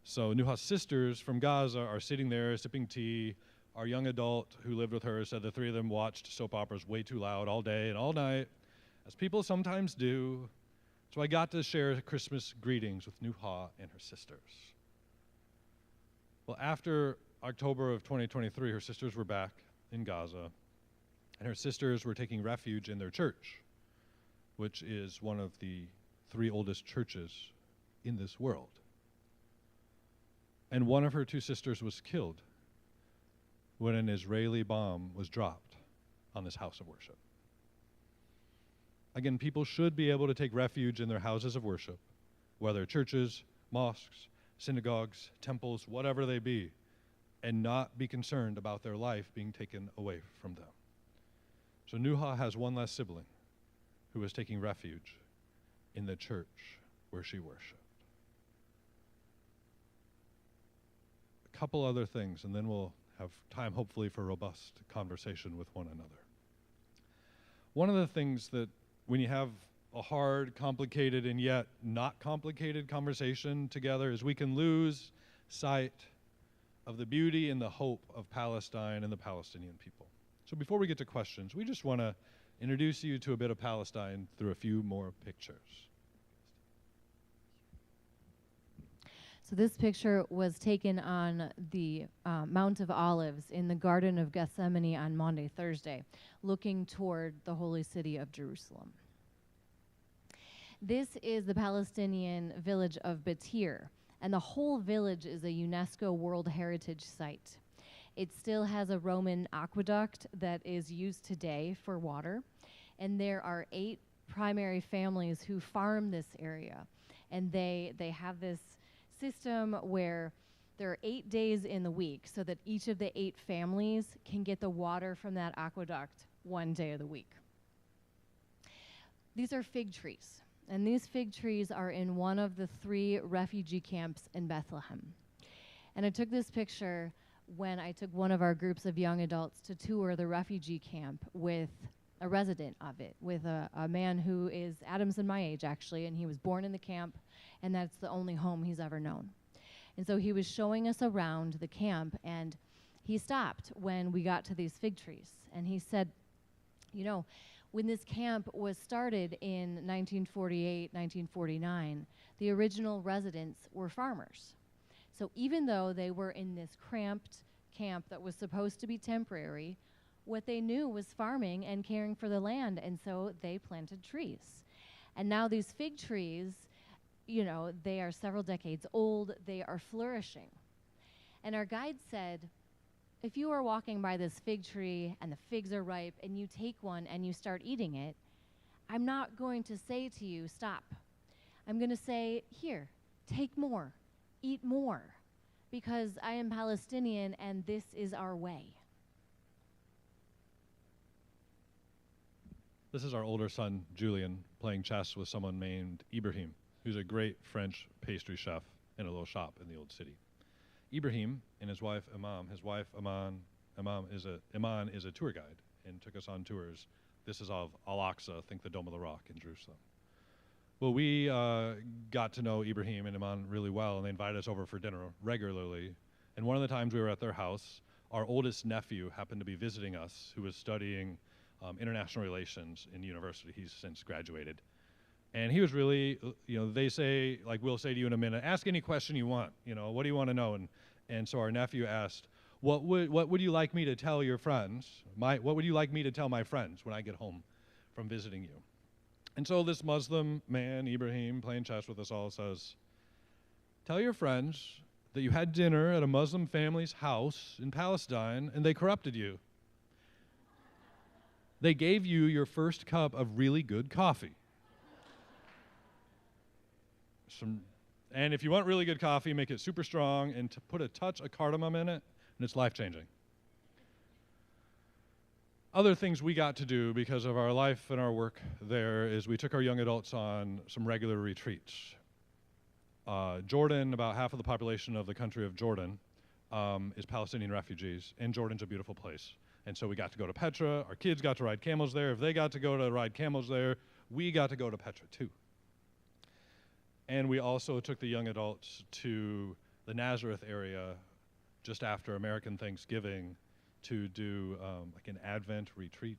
Speaker 3: So Nuha's sisters from Gaza are sitting there sipping tea. Our young adult who lived with her said the three of them watched soap operas way too loud all day and all night, as people sometimes do. So I got to share Christmas greetings with Nuha and her sisters. Well, after October of 2023, her sisters were back in Gaza, and her sisters were taking refuge in their church, which is one of the 3 oldest churches in this world. And one of her 2 sisters was killed when an Israeli bomb was dropped on this house of worship. Again, people should be able to take refuge in their houses of worship, whether churches, mosques, synagogues, temples, whatever they be, and not be concerned about their life being taken away from them. So Nuha has one less sibling who is taking refuge in the church where she worshiped. A couple other things, and then we'll have time, hopefully, for robust conversation with one another. One of the things that when you have a hard, complicated, and yet not complicated conversation together is we can lose sight of the beauty and the hope of Palestine and the Palestinian people. So before we get to questions, we just want to introduce you to a bit of Palestine through a few more pictures.
Speaker 2: So this picture was taken on the Mount of Olives in the Garden of Gethsemane on Maundy, Thursday, looking toward the holy city of Jerusalem. This is the Palestinian village of Batir, and the whole village is a UNESCO World Heritage Site. It still has a Roman aqueduct that is used today for water, and there are 8 primary families who farm this area, and they have this system where there are 8 days in the week so that each of the 8 families can get the water from that aqueduct one day of the week. These are fig trees, and these fig trees are in one of the 3 refugee camps in Bethlehem. And I took this picture when I took one of our groups of young adults to tour the refugee camp with a resident of it, with a man who is Adam's and my age, actually, and he was born in the camp, and that's the only home he's ever known. And so he was showing us around the camp, and he stopped when we got to these fig trees, and he said, you know, when this camp was started in 1948, 1949, the original residents were farmers. So even though they were in this cramped camp that was supposed to be temporary, what they knew was farming and caring for the land, and so they planted trees. And now these fig trees, you know, they are several decades old, they are flourishing. And our guide said, if you are walking by this fig tree and the figs are ripe and you take one and you start eating it, I'm not going to say to you, stop. I'm going to say, here, take more, eat more, because I am Palestinian and this is our way.
Speaker 3: This is our older son, Julian, playing chess with someone named Ibrahim, who's a great French pastry chef in a little shop in the old city. Ibrahim and his wife, Iman is a tour guide and took us on tours. This is of Al-Aqsa, think the Dome of the Rock in Jerusalem. Well, we got to know Ibrahim and Iman really well, and they invited us over for dinner regularly. And one of the times we were at their house, our oldest nephew happened to be visiting us, who was studying international relations in university. He's since graduated. And he was really, you know, they say, like we'll say to you in a minute, ask any question you want, you know, what do you want to know? And so our nephew asked, what would you like me to tell your friends? What would you like me to tell my friends when I get home from visiting you? And so this Muslim man, Ibrahim, playing chess with us all, says, tell your friends that you had dinner at a Muslim family's house in Palestine and they corrupted you. They gave you your first cup of really good coffee. And if you want really good coffee, make it super strong and to put a touch of cardamom in it, and it's life-changing. Other things we got to do because of our life and our work there is we took our young adults on some regular retreats. Jordan, about half of the population of the country of Jordan is Palestinian refugees, and Jordan's a beautiful place. And so we got to go to Petra. Our kids got to ride camels there. If they got to go to ride camels there, we got to go to Petra too. And we also took the young adults to the Nazareth area just after American Thanksgiving to do like an Advent retreat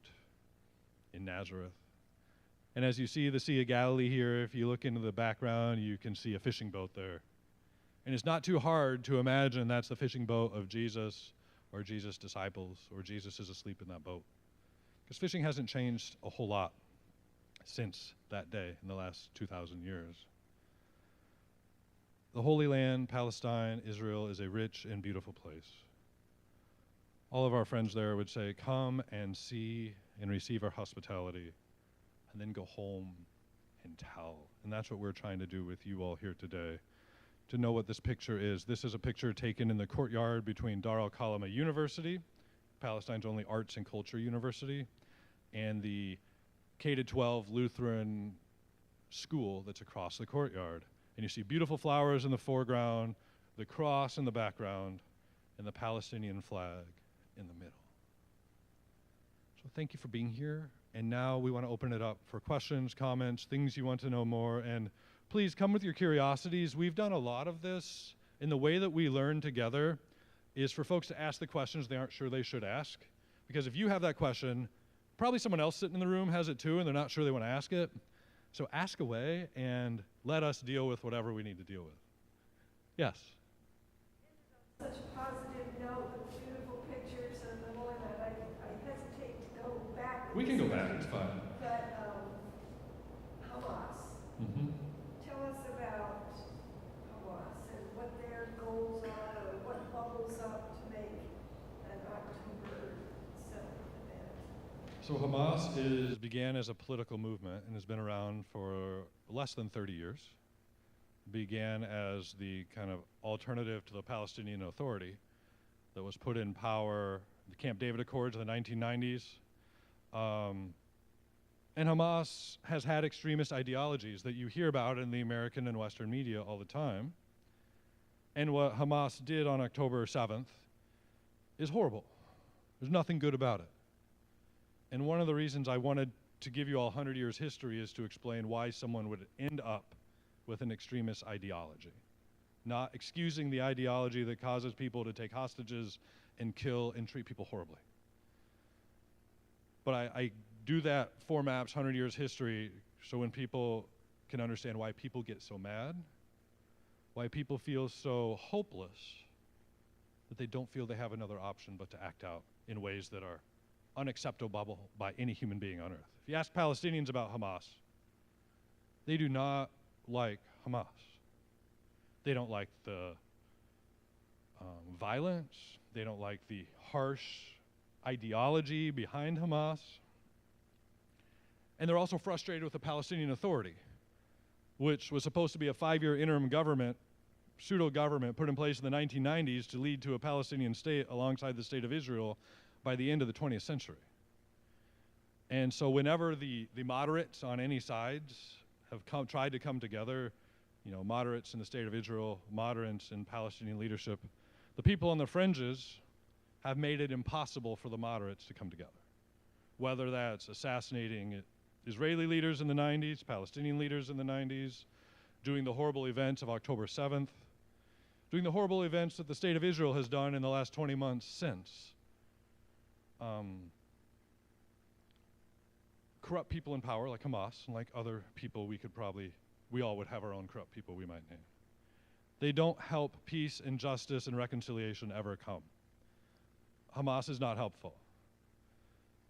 Speaker 3: in Nazareth. And as you see the Sea of Galilee here, if you look into the background, you can see a fishing boat there. And it's not too hard to imagine that's the fishing boat of Jesus or Jesus' disciples, or Jesus is asleep in that boat. Because fishing hasn't changed a whole lot since that day in the last 2,000 years. The Holy Land, Palestine, Israel, is a rich and beautiful place. All of our friends there would say, come and see and receive our hospitality, and then go home and tell. And that's what we're trying to do with you all here today. To know what this picture is. This is a picture taken in the courtyard between Dar al-Kalima University, Palestine's only arts and culture university, and the K-12 Lutheran school that's across the courtyard. And you see beautiful flowers in the foreground, the cross in the background, and the Palestinian flag in the middle. So thank you for being here. And now we want to open it up for questions, comments, things you want to know more. And please come with your curiosities. We've done a lot of this. And the way that we learn together is for folks to ask the questions they aren't sure they should ask. Because if you have that question, probably someone else sitting in the room has it too, and they're not sure they want to ask it. So ask away and let us deal with whatever we need to deal with. Yes.
Speaker 4: Such a positive note with beautiful pictures and the more that I hesitate to go back.
Speaker 3: We can go back, it's fine.
Speaker 4: But Hamas.
Speaker 3: Mm-hmm.
Speaker 4: Tell us about Hamas and what their goals are or what bubbles up to make an October 7th event.
Speaker 3: So Hamas began as a political movement and has been around for less than 30 years. Began as the kind of alternative to the Palestinian Authority that was put in power, the Camp David Accords in the 1990s. And Hamas has had extremist ideologies that you hear about in the American and Western media all the time. And what Hamas did on October 7th is horrible. There's nothing good about it. And one of the reasons I wanted to give you all 100 years history is to explain why someone would end up with an extremist ideology. Not excusing the ideology that causes people to take hostages and kill and treat people horribly. But I do that for MAP's 100 years history so when people can understand why people get so mad, why people feel so hopeless that they don't feel they have another option but to act out in ways that are unacceptable by any human being on earth. If you ask Palestinians about Hamas, they do not like Hamas. They don't like the violence. They don't like the harsh ideology behind Hamas. And they're also frustrated with the Palestinian Authority, which was supposed to be a 5-year interim government, pseudo-government put in place in the 1990s to lead to a Palestinian state alongside the state of Israel by the end of the 20th century. And so whenever the moderates on any sides have tried to come together, you know, moderates in the state of Israel, moderates in Palestinian leadership, the people on the fringes have made it impossible for the moderates to come together. Whether that's assassinating Israeli leaders in the 90s, Palestinian leaders in the 90s, doing the horrible events of October 7th, doing the horrible events that the state of Israel has done in the last 20 months since. Corrupt people in power like Hamas and like other people we all would have our own corrupt people we might name. They don't help peace and justice and reconciliation ever come. Hamas is not helpful.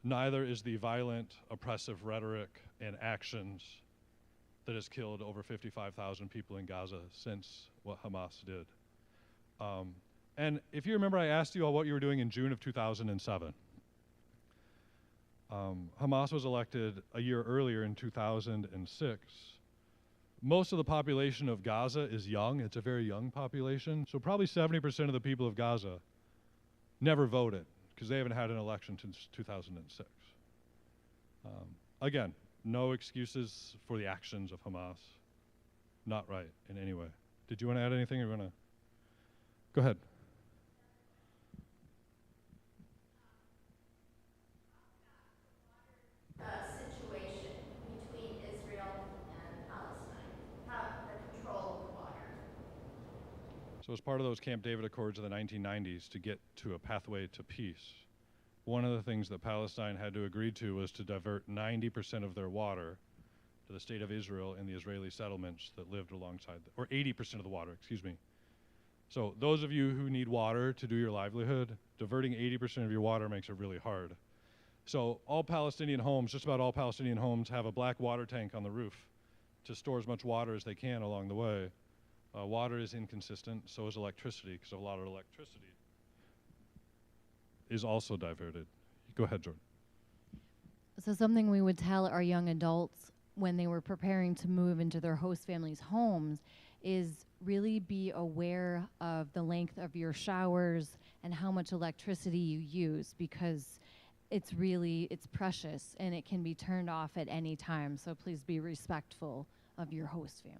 Speaker 3: Neither is the violent, oppressive rhetoric and actions that has killed over 55,000 people in Gaza since what Hamas did. And if you remember, I asked you all what you were doing in June of 2007. Hamas was elected a year earlier in 2006. Most of the population of Gaza is young. It's a very young population. So probably 70% of the people of Gaza never voted because they haven't had an election since 2006. Again, no excuses for the actions of Hamas. Not right in any way. Did you want to add anything or you want to? Go ahead.
Speaker 1: Situation between Israel and Palestine, the control of the water.
Speaker 3: So as part of those Camp David Accords of the 1990s to get to a pathway to peace, one of the things that Palestine had to agree to was to divert 90% of their water to the state of Israel and the Israeli settlements that lived alongside, or 80% of the water, excuse me. So those of you who need water to do your livelihood, diverting 80% of your water makes it really hard. So all Palestinian homes, just about all Palestinian homes, have a black water tank on the roof to store as much water as they can along the way. Water is inconsistent, so is electricity, because a lot of electricity is also diverted. Go ahead, Jordan.
Speaker 2: So something we would tell our young adults when they were preparing to move into their host families' homes is really be aware of the length of your showers and how much electricity you use, because it's precious and it can be turned off at any time. So please be respectful of your host family.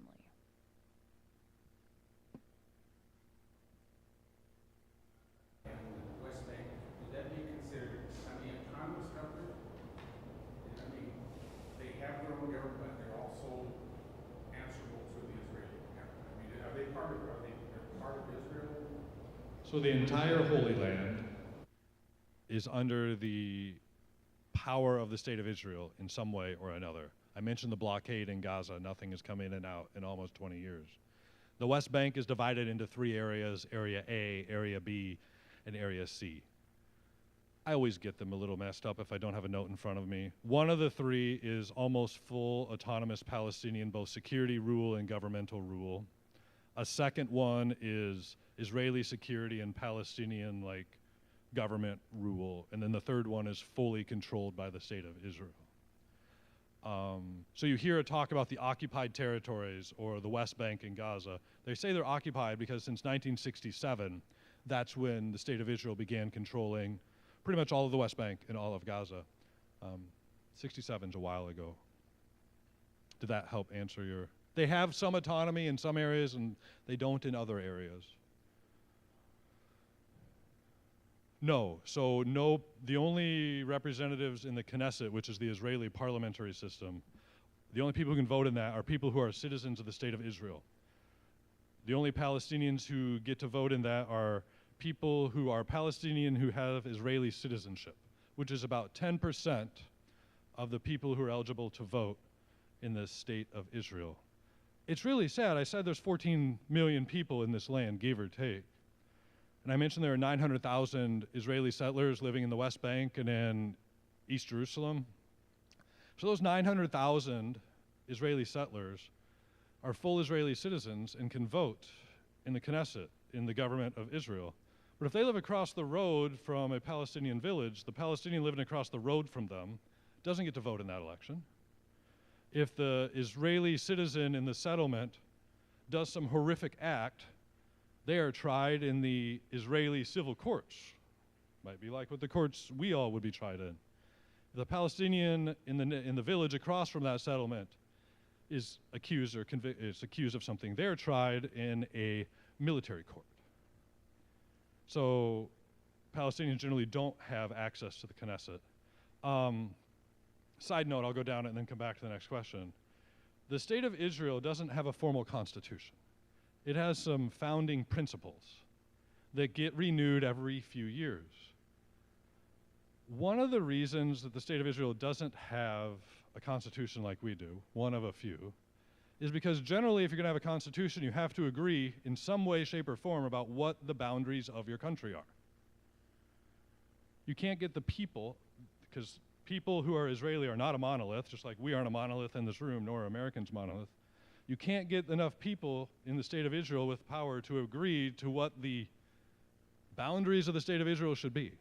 Speaker 3: So the entire Holy Land is under the power of the state of Israel in some way or another. I mentioned the blockade in Gaza. Nothing has come in and out in almost 20 years. The West Bank is divided into 3 areas: Area A, Area B, and Area C. I always get them a little messed up if I don't have a note in front of me. One of the 3 is almost full autonomous Palestinian, both security rule and governmental rule. A second one is Israeli security and Palestinian government rule. And then the third one is fully controlled by the state of Israel. So you hear a talk about the occupied territories or the West Bank and Gaza. They say they're occupied because since 1967, that's when the state of Israel began controlling pretty much all of the West Bank and all of Gaza. 67's a while ago. Did that help answer your... They have some autonomy in some areas and they don't in other areas. No. So no, the only representatives in the Knesset, which is the Israeli parliamentary system, the only people who can vote in that are people who are citizens of the state of Israel. The only Palestinians who get to vote in that are people who are Palestinian who have Israeli citizenship, which is about 10% of the people who are eligible to vote in the state of Israel. It's really sad. I said there's 14 million people in this land, give or take. And I mentioned there are 900,000 Israeli settlers living in the West Bank and in East Jerusalem. So those 900,000 Israeli settlers are full Israeli citizens and can vote in the Knesset, in the government of Israel. But if they live across the road from a Palestinian village, the Palestinian living across the road from them doesn't get to vote in that election. If the Israeli citizen in the settlement does some horrific act, they are tried in the Israeli civil courts. Might be like what the courts we all would be tried in. The Palestinian in the village across from that settlement is accused or is accused of something. They're tried in a military court. So Palestinians generally don't have access to the Knesset. Side note, I'll go down it and then come back to the next question. The state of Israel doesn't have a formal constitution. It has some founding principles that get renewed every few years. One of the reasons that the state of Israel doesn't have a constitution like we do, one of a few, is because generally if you're going to have a constitution, you have to agree in some way, shape, or form about what the boundaries of your country are. You can't get the people, because people who are Israeli are not a monolith, just like we aren't a monolith in this room, nor are Americans monolith. You can't get enough people in the state of Israel with power to agree to what the boundaries of the state of Israel should be.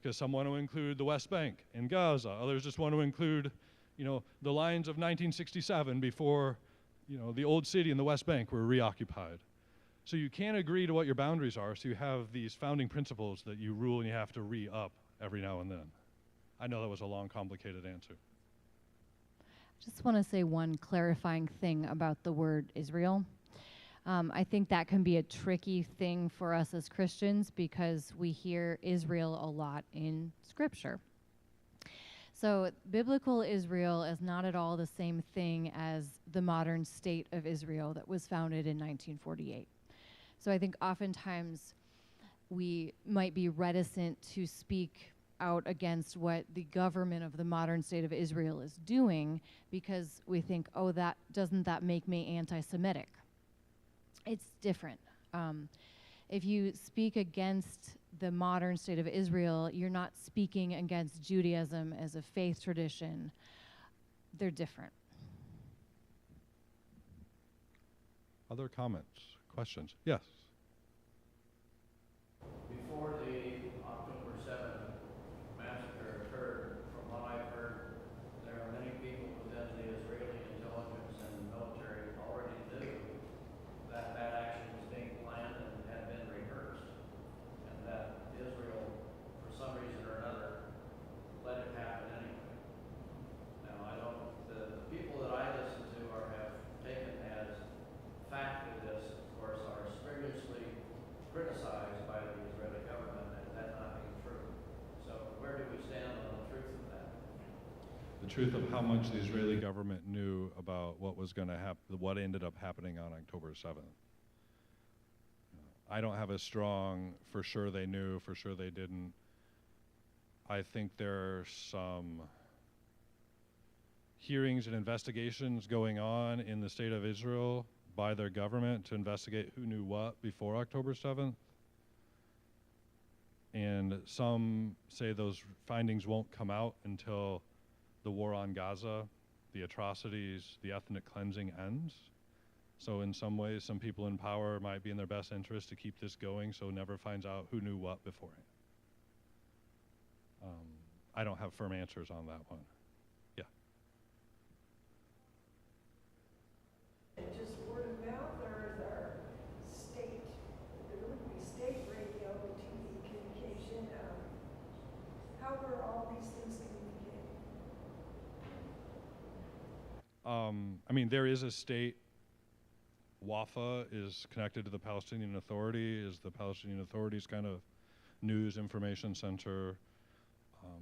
Speaker 3: Because some want to include the West Bank and Gaza. Others just want to include, the lines of 1967 before, the old city and the West Bank were reoccupied. So you can't agree to what your boundaries are, so you have these founding principles that you rule and you have to re-up every now and then. I know that was a long, complicated answer.
Speaker 2: Just want to say one clarifying thing about the word Israel. I think that can be a tricky thing for us as Christians because we hear Israel a lot in Scripture. So biblical Israel is not at all the same thing as the modern state of Israel that was founded in 1948. So I think oftentimes we might be reticent to speak out against what the government of the modern state of Israel is doing because we think, oh, doesn't that make me anti-Semitic? It's different. If you speak against the modern state of Israel, you're not speaking against Judaism as a faith tradition. They're different.
Speaker 3: Other comments, questions? Yes.
Speaker 5: Before the October 7th massacre occurred, from what I've heard, there are many people within the Israeli intelligence and military already knew that that action was being planned and had been rehearsed, and that Israel, for some reason or another, let it happen anyway. Now, the people that I listen to or have taken as fact of this, of course, are strenuously criticized by the Israeli government as that not being true. So where do we stand on the truth of that?
Speaker 3: The truth of how much the Israeli government knew about what was going to happen, what ended up happening on October 7th. I don't have a strong, for sure they knew, for sure they didn't. I think there are some hearings and investigations going on in the state of Israel by their government to investigate who knew what before October 7th. And some say those findings won't come out until the war on Gaza, the atrocities, the ethnic cleansing ends. So in some ways, some people in power might be in their best interest to keep this going so never finds out who knew what beforehand. I don't have firm answers on that one. Yeah.
Speaker 4: Just word of mouth, or is there state, there would be state radio, TV communication, how were all these things communicated?
Speaker 3: I mean, there is a state. WAFA is connected to the Palestinian Authority, is the Palestinian Authority's kind of news information center.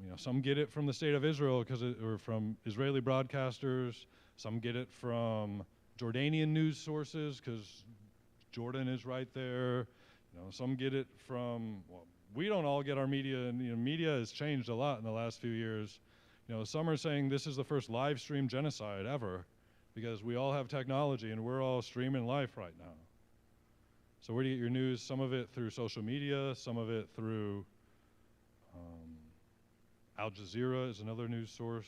Speaker 3: You know, some get it from the state of Israel or from Israeli broadcasters. Some get it from Jordanian news sources because Jordan is right there. You know, some get it from, well, we don't all get our media, and media has changed a lot in the last few years. You know, some are saying this is the first live stream genocide ever because we all have technology and we're all streaming life right now. So where do you get your news? Some of it through social media, some of it through Al Jazeera is another news source.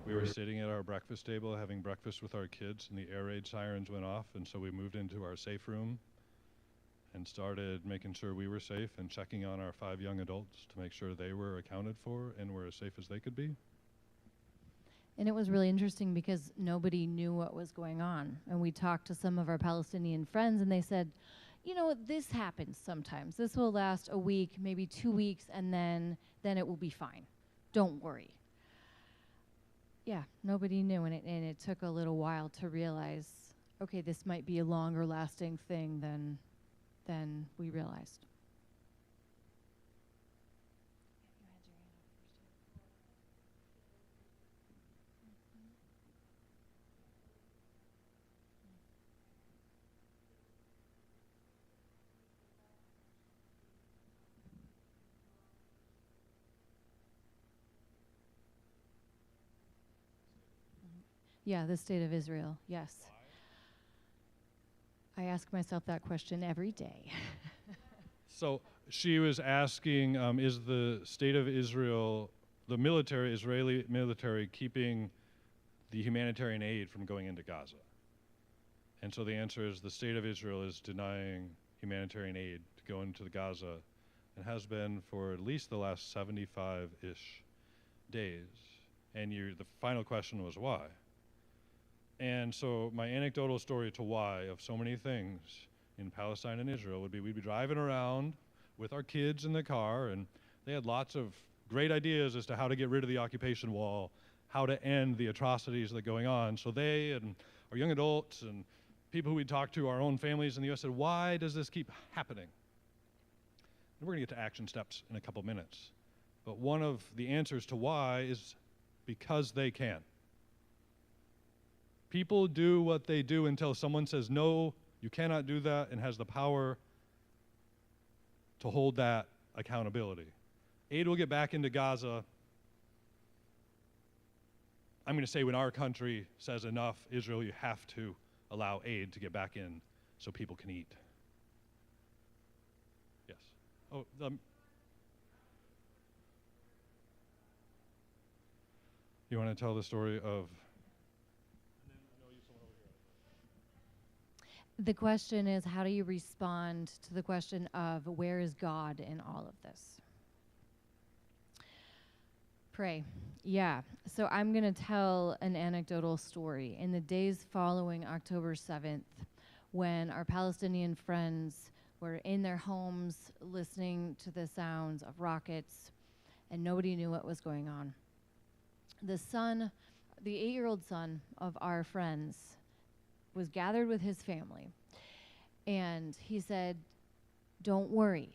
Speaker 3: We were sitting at our breakfast table having breakfast with our kids and the air raid sirens went off, and so we moved into our safe room and started making sure we were safe and checking on our 5 young adults to make sure they were accounted for and were as safe as they could be.
Speaker 2: And it was really interesting because nobody knew what was going on. And we talked to some of our Palestinian friends and they said, you know, this happens sometimes. This will last a week, maybe 2 weeks, and then it will be fine. Don't worry. Yeah, nobody knew, and it took a little while to realize, okay, this might be a longer lasting thing than we realized. Yeah, the state of Israel, yes. I ask myself that question every day.
Speaker 3: So she was asking, is the state of Israel, the military, Israeli military, keeping the humanitarian aid from going into Gaza? And so the answer is the state of Israel is denying humanitarian aid to go into the Gaza and has been for at least the last 75-ish days. And the final question was why? And so my anecdotal story to why of so many things in Palestine and Israel would be we'd be driving around with our kids in the car, and they had lots of great ideas as to how to get rid of the occupation wall, how to end the atrocities that are going on. So they and our young adults and people who we talked to, our own families in the U.S. said, why does this keep happening? And we're going to get to action steps in a couple minutes. But one of the answers to why is because they can. People do what they do until someone says, no, you cannot do that, and has the power to hold that accountability. Aid will get back into Gaza. I'm going to say when our country says enough, Israel, you have to allow aid to get back in so people can eat. Yes. Oh, you want to tell the story of...
Speaker 2: The question is, how do you respond to the question of where is God in all of this? Pray. Yeah. So I'm going to tell an anecdotal story. In the days following October 7th, when our Palestinian friends were in their homes listening to the sounds of rockets and nobody knew what was going on, the 8-year-old son of our friends was gathered with his family, and he said, don't worry,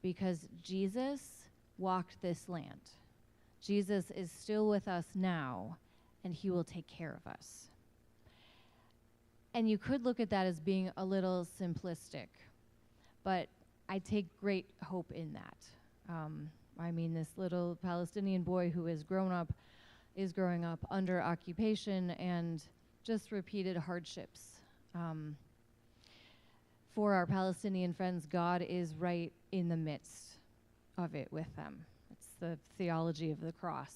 Speaker 2: because Jesus walked this land. Jesus is still with us now, and he will take care of us. And you could look at that as being a little simplistic, but I take great hope in that. I mean, this little Palestinian boy who has grown up is growing up under occupation and just repeated hardships. For our Palestinian friends, God is right in the midst of it with them. It's the theology of the cross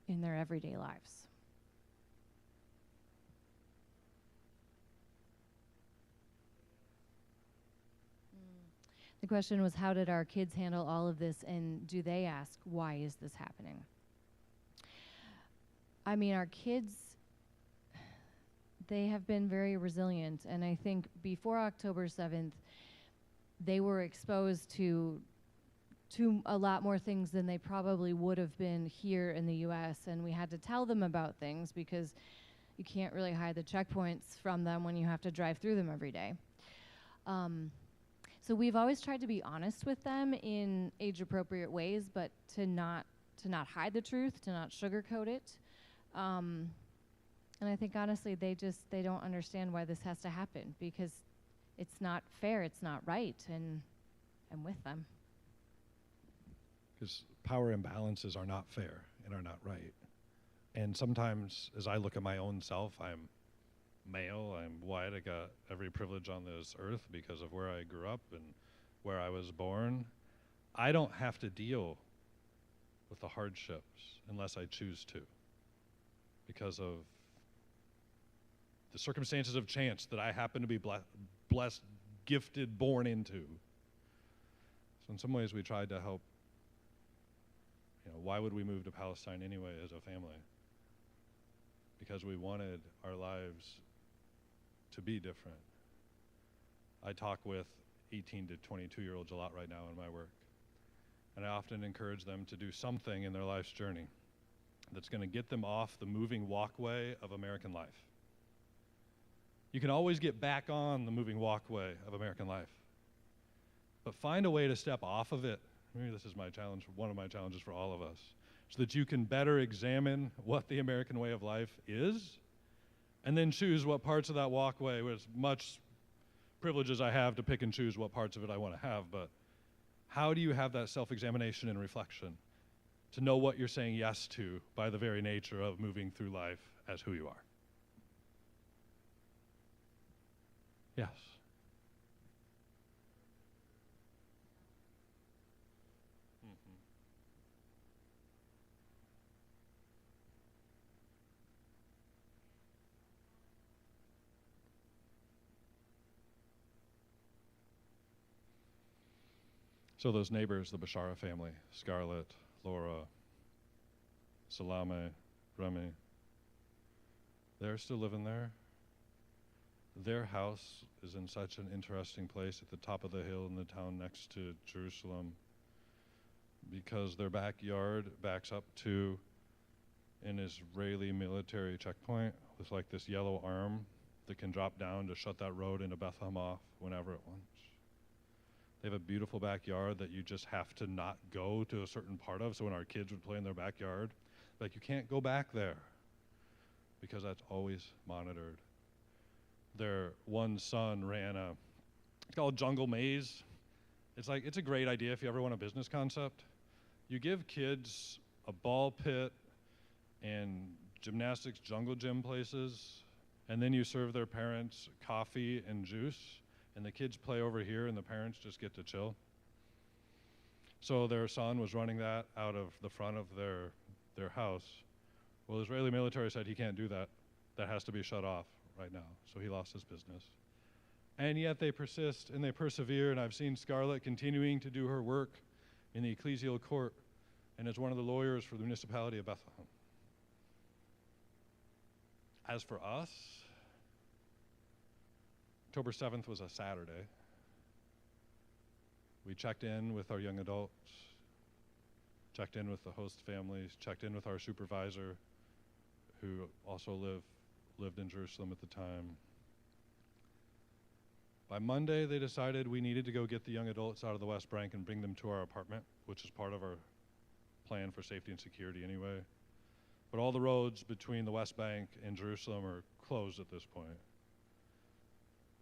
Speaker 2: in their everyday lives. The question was, how did our kids handle all of this, and do they ask, why is this happening? I mean, our kids, they have been very resilient, and I think before October 7th, they were exposed to a lot more things than they probably would have been here in the US, and we had to tell them about things because you can't really hide the checkpoints from them when you have to drive through them every day. So we've always tried to be honest with them in age-appropriate ways, but to not hide the truth, to not sugarcoat it. And I think honestly, they don't understand why this has to happen, because it's not fair, it's not right, and I'm with them.
Speaker 3: Because power imbalances are not fair and are not right. And sometimes, as I look at my own self, I'm male, I'm white, I got every privilege on this earth because of where I grew up and where I was born. I don't have to deal with the hardships unless I choose to, because of the circumstances of chance that I happen to be blessed, gifted, born into. So in some ways we tried to help. Why would we move to Palestine anyway as a family? Because we wanted our lives to be different. I talk with 18 to 22-year-olds a lot right now in my work, and I often encourage them to do something in their life's journey that's going to get them off the moving walkway of American life. You can always get back on the moving walkway of American life, but find a way to step off of it. Maybe this is my challenge, one of my challenges for all of us, so that you can better examine what the American way of life is, and then choose what parts of that walkway, with as much privilege as I have to pick and choose what parts of it I want to have, but how do you have that self-examination and reflection to know what you're saying yes to by the very nature of moving through life as who you are? Yes. So those neighbors, the Bashara family, Scarlett, Laura, Salame, Remy, they're still living there. Their house is in such an interesting place at the top of the hill in the town next to Jerusalem, because their backyard backs up to an Israeli military checkpoint with like this yellow arm that can drop down to shut that road into Bethlehem off whenever it wants. They have a beautiful backyard that you just have to not go to a certain part of. So when our kids would play in their backyard, like, you can't go back there because that's always monitored. Their one son ran it's called Jungle Maze. It's a great idea if you ever want a business concept. You give kids a ball pit and gymnastics jungle gym places, and then you serve their parents coffee and juice, and the kids play over here and the parents just get to chill. So their son was running that out of the front of their house. Well, the Israeli military said he can't do that. That has to be shut off right now. So he lost his business. And yet they persist and they persevere, and I've seen Scarlett continuing to do her work in the ecclesial court and as one of the lawyers for the municipality of Bethlehem. As for us, October 7th was a Saturday. We checked in with our young adults, checked in with the host families, checked in with our supervisor, who also lived in Jerusalem at the time. By Monday, they decided we needed to go get the young adults out of the West Bank and bring them to our apartment, which is part of our plan for safety and security anyway. But all the roads between the West Bank and Jerusalem are closed at this point.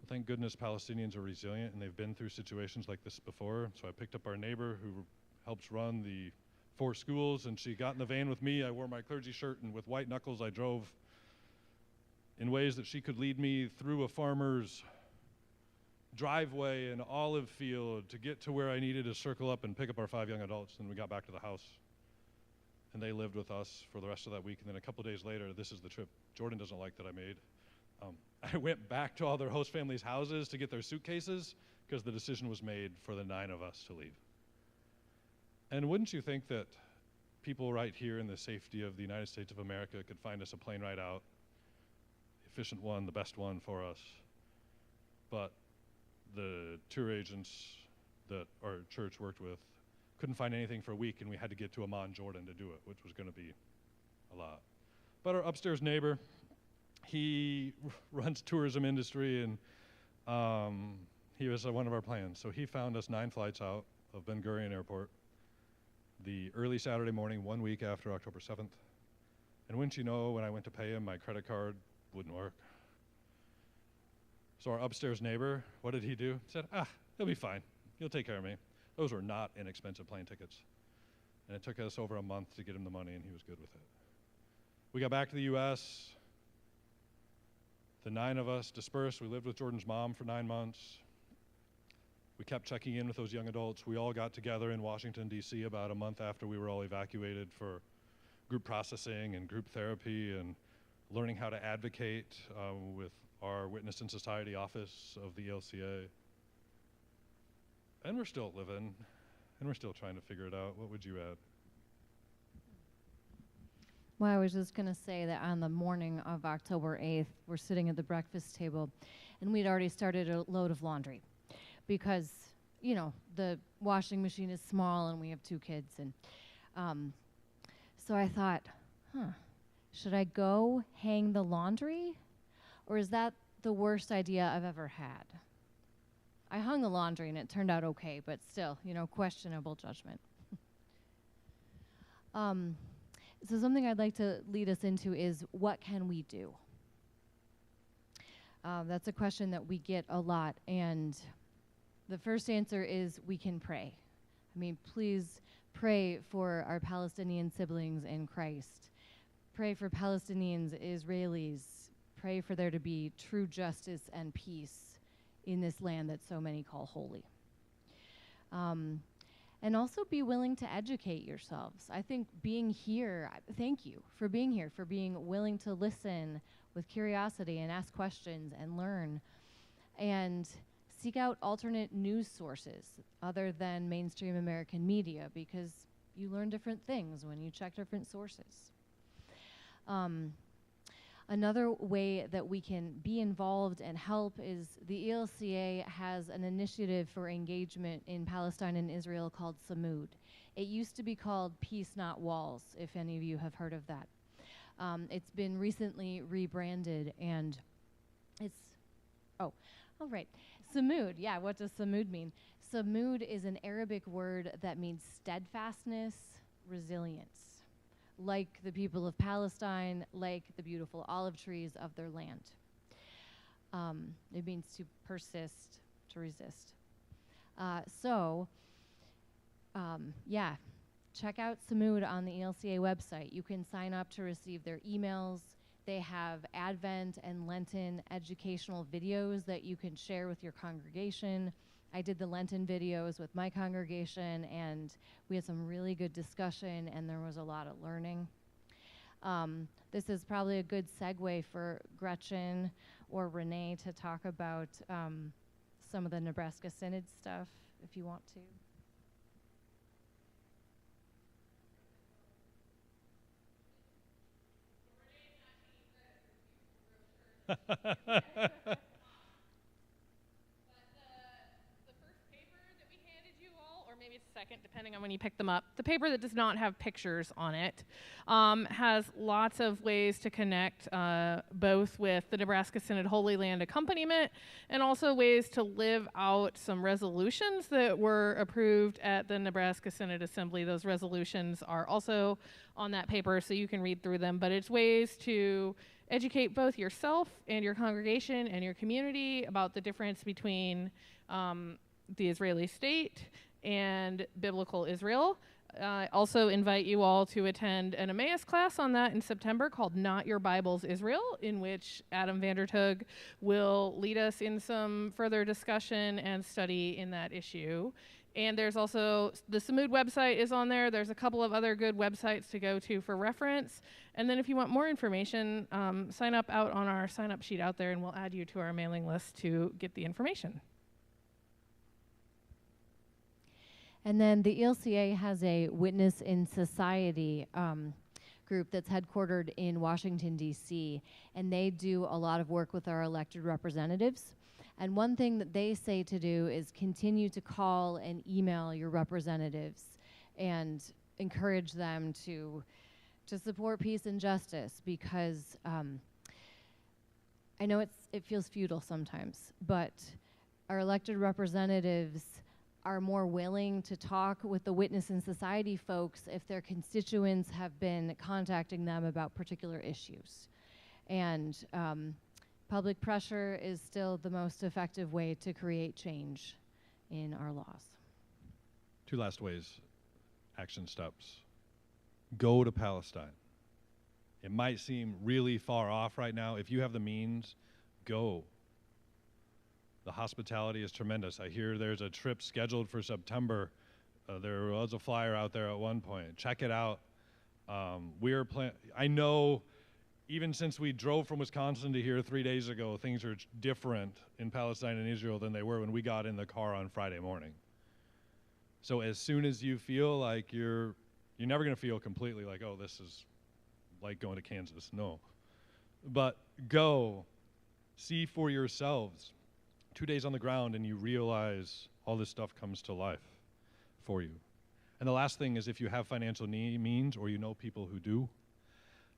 Speaker 3: Thank goodness Palestinians are resilient, and they've been through situations like this before. So I picked up our neighbor who helps run the 4 schools, and she got in the van with me. I wore my clergy shirt, and with white knuckles I drove in ways that she could lead me through a farmer's driveway and olive field to get to where I needed to circle up and pick up our 5 young adults. And we got back to the house, and they lived with us for the rest of that week. And then a couple days later, this is the trip Jordan doesn't like that I made. I went back to all their host families' houses to get their suitcases because the decision was made for the 9 of us to leave. And wouldn't you think that people right here in the safety of the United States of America could find us a plane ride out, efficient one, the best one for us, but the tour agents that our church worked with couldn't find anything for a week, and we had to get to Amman, Jordan to do it, which was going to be a lot. But our upstairs neighbor, he runs tourism industry, and he was one of our plans. So he found us 9 flights out of Ben Gurion Airport the early Saturday morning, 1 week after October 7th. And wouldn't you know, when I went to pay him, my credit card wouldn't work. So our upstairs neighbor, what did he do? He said, he'll be fine. He'll take care of me. Those were not inexpensive plane tickets. And it took us over a month to get him the money, and he was good with it. We got back to the U.S. The 9 of us dispersed. We lived with Jordan's mom for 9 months. We kept checking in with those young adults. We all got together in Washington, D.C. about a month after we were all evacuated for group processing and group therapy and learning how to advocate with our Witness in Society office of the ELCA. And we're still living, and we're still trying to figure it out. What would you add?
Speaker 2: Well, I was just going to say that on the morning of October 8th, we're sitting at the breakfast table, and we'd already started a load of laundry because, you know, the washing machine is small, and we have 2 kids. And so I thought, should I go hang the laundry, or is that the worst idea I've ever had? I hung the laundry, and it turned out okay, but still, you know, questionable judgment. So something I'd like to lead us into is, what can we do? That's a question that we get a lot, and the first answer is we can pray. I mean, please pray for our Palestinian siblings in Christ. Pray for Palestinians, Israelis. Pray for there to be true justice and peace in this land that so many call holy. And also be willing to educate yourselves. I think being here, thank you for being here, for being willing to listen with curiosity and ask questions and learn. And seek out alternate news sources other than mainstream American media, because you learn different things when you check different sources. Another way that we can be involved and help is the ELCA has an initiative for engagement in Palestine and Israel called Samud. It used to be called Peace Not Walls, if any of you have heard of that. It's been recently rebranded, and it's, all right. Samud, yeah, what does Samud mean? Samud is an Arabic word that means steadfastness, resilience. Like the people of Palestine, like the beautiful olive trees of their land. It means to persist, to resist. Yeah, check out Samud on the ELCA website. You can sign up to receive their emails. They have Advent and Lenten educational videos that you can share with your congregation. I did the Lenten videos with my congregation, and we had some really good discussion, and there was a lot of learning. This is probably a good segue for Gretchen or Renee to talk about some of the Nebraska Synod stuff, if you want to.
Speaker 6: Second, depending on when you pick them up. The paper that does not have pictures on it has lots of ways to connect both with the Nebraska Synod Holy Land accompaniment and also ways to live out some resolutions that were approved at the Nebraska Synod Assembly. Those resolutions are also on that paper, so you can read through them, but it's ways to educate both yourself and your congregation and your community about the difference between the Israeli state and biblical Israel, Also invite you all to attend an Emmaus class on that in September called Not Your Bible's Israel, in which Adam Vandertug will lead us in some further discussion and study in that issue. And there's also, the Samud website is on there. There's a couple of other good websites to go to for reference. And then if you want more information, sign up out on our sign-up sheet out there, and we'll add you to our mailing list to get the information.
Speaker 2: And then the ELCA has a Witness in Society group that's headquartered in Washington, D.C., and they do a lot of work with our elected representatives. And one thing that they say to do is continue to call and email your representatives and encourage them to support peace and justice, because I know it feels futile sometimes, but our elected representatives are more willing to talk with the Witness in Society folks if their constituents have been contacting them about particular issues. And public pressure is still the most effective way to create change in our laws.
Speaker 3: 2 last ways, action steps. Go to Palestine. It might seem really far off right now. If you have the means, go. The hospitality is tremendous. I hear there's a trip scheduled for September. There was a flyer out there at one point. Check it out. I know even since we drove from Wisconsin to here 3 days ago, things are different in Palestine and Israel than they were when we got in the car on Friday morning. So as soon as you feel like you're never going to feel completely like, oh, this is like going to Kansas. No. But go. See for yourselves. 2 days on the ground and you realize all this stuff comes to life for you. And the last thing is, if you have financial means or you know people who do,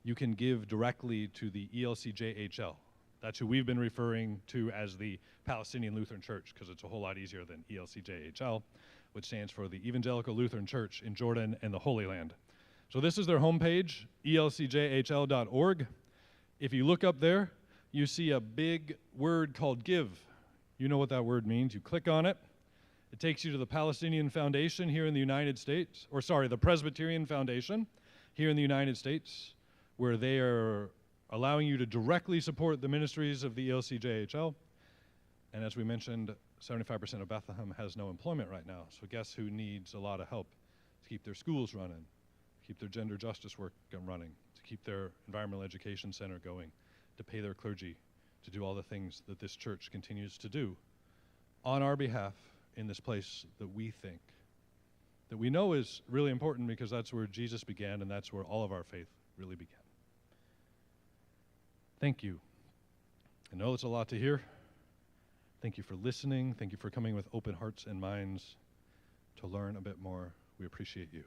Speaker 3: you can give directly to the ELCJHL. That's who we've been referring to as the Palestinian Lutheran Church, because it's a whole lot easier than ELCJHL, which stands for the Evangelical Lutheran Church in Jordan and the Holy Land. So this is their homepage, elcjhl.org. If you look up there, you see a big word called give. You know what that word means. You click on it. It takes you to the Palestinian Foundation here in the United States, the Presbyterian Foundation here in the United States, where they are allowing you to directly support the ministries of the ELCJHL. And as we mentioned, 75% of Bethlehem has no employment right now. So guess who needs a lot of help to keep their schools running, to keep their gender justice work running, to keep their environmental education center going, to pay their clergy, to do all the things that this church continues to do on our behalf in this place that we think, that we know is really important, because that's where Jesus began and that's where all of our faith really began. Thank you. I know it's a lot to hear. Thank you for listening. Thank you for coming with open hearts and minds to learn a bit more. We appreciate you.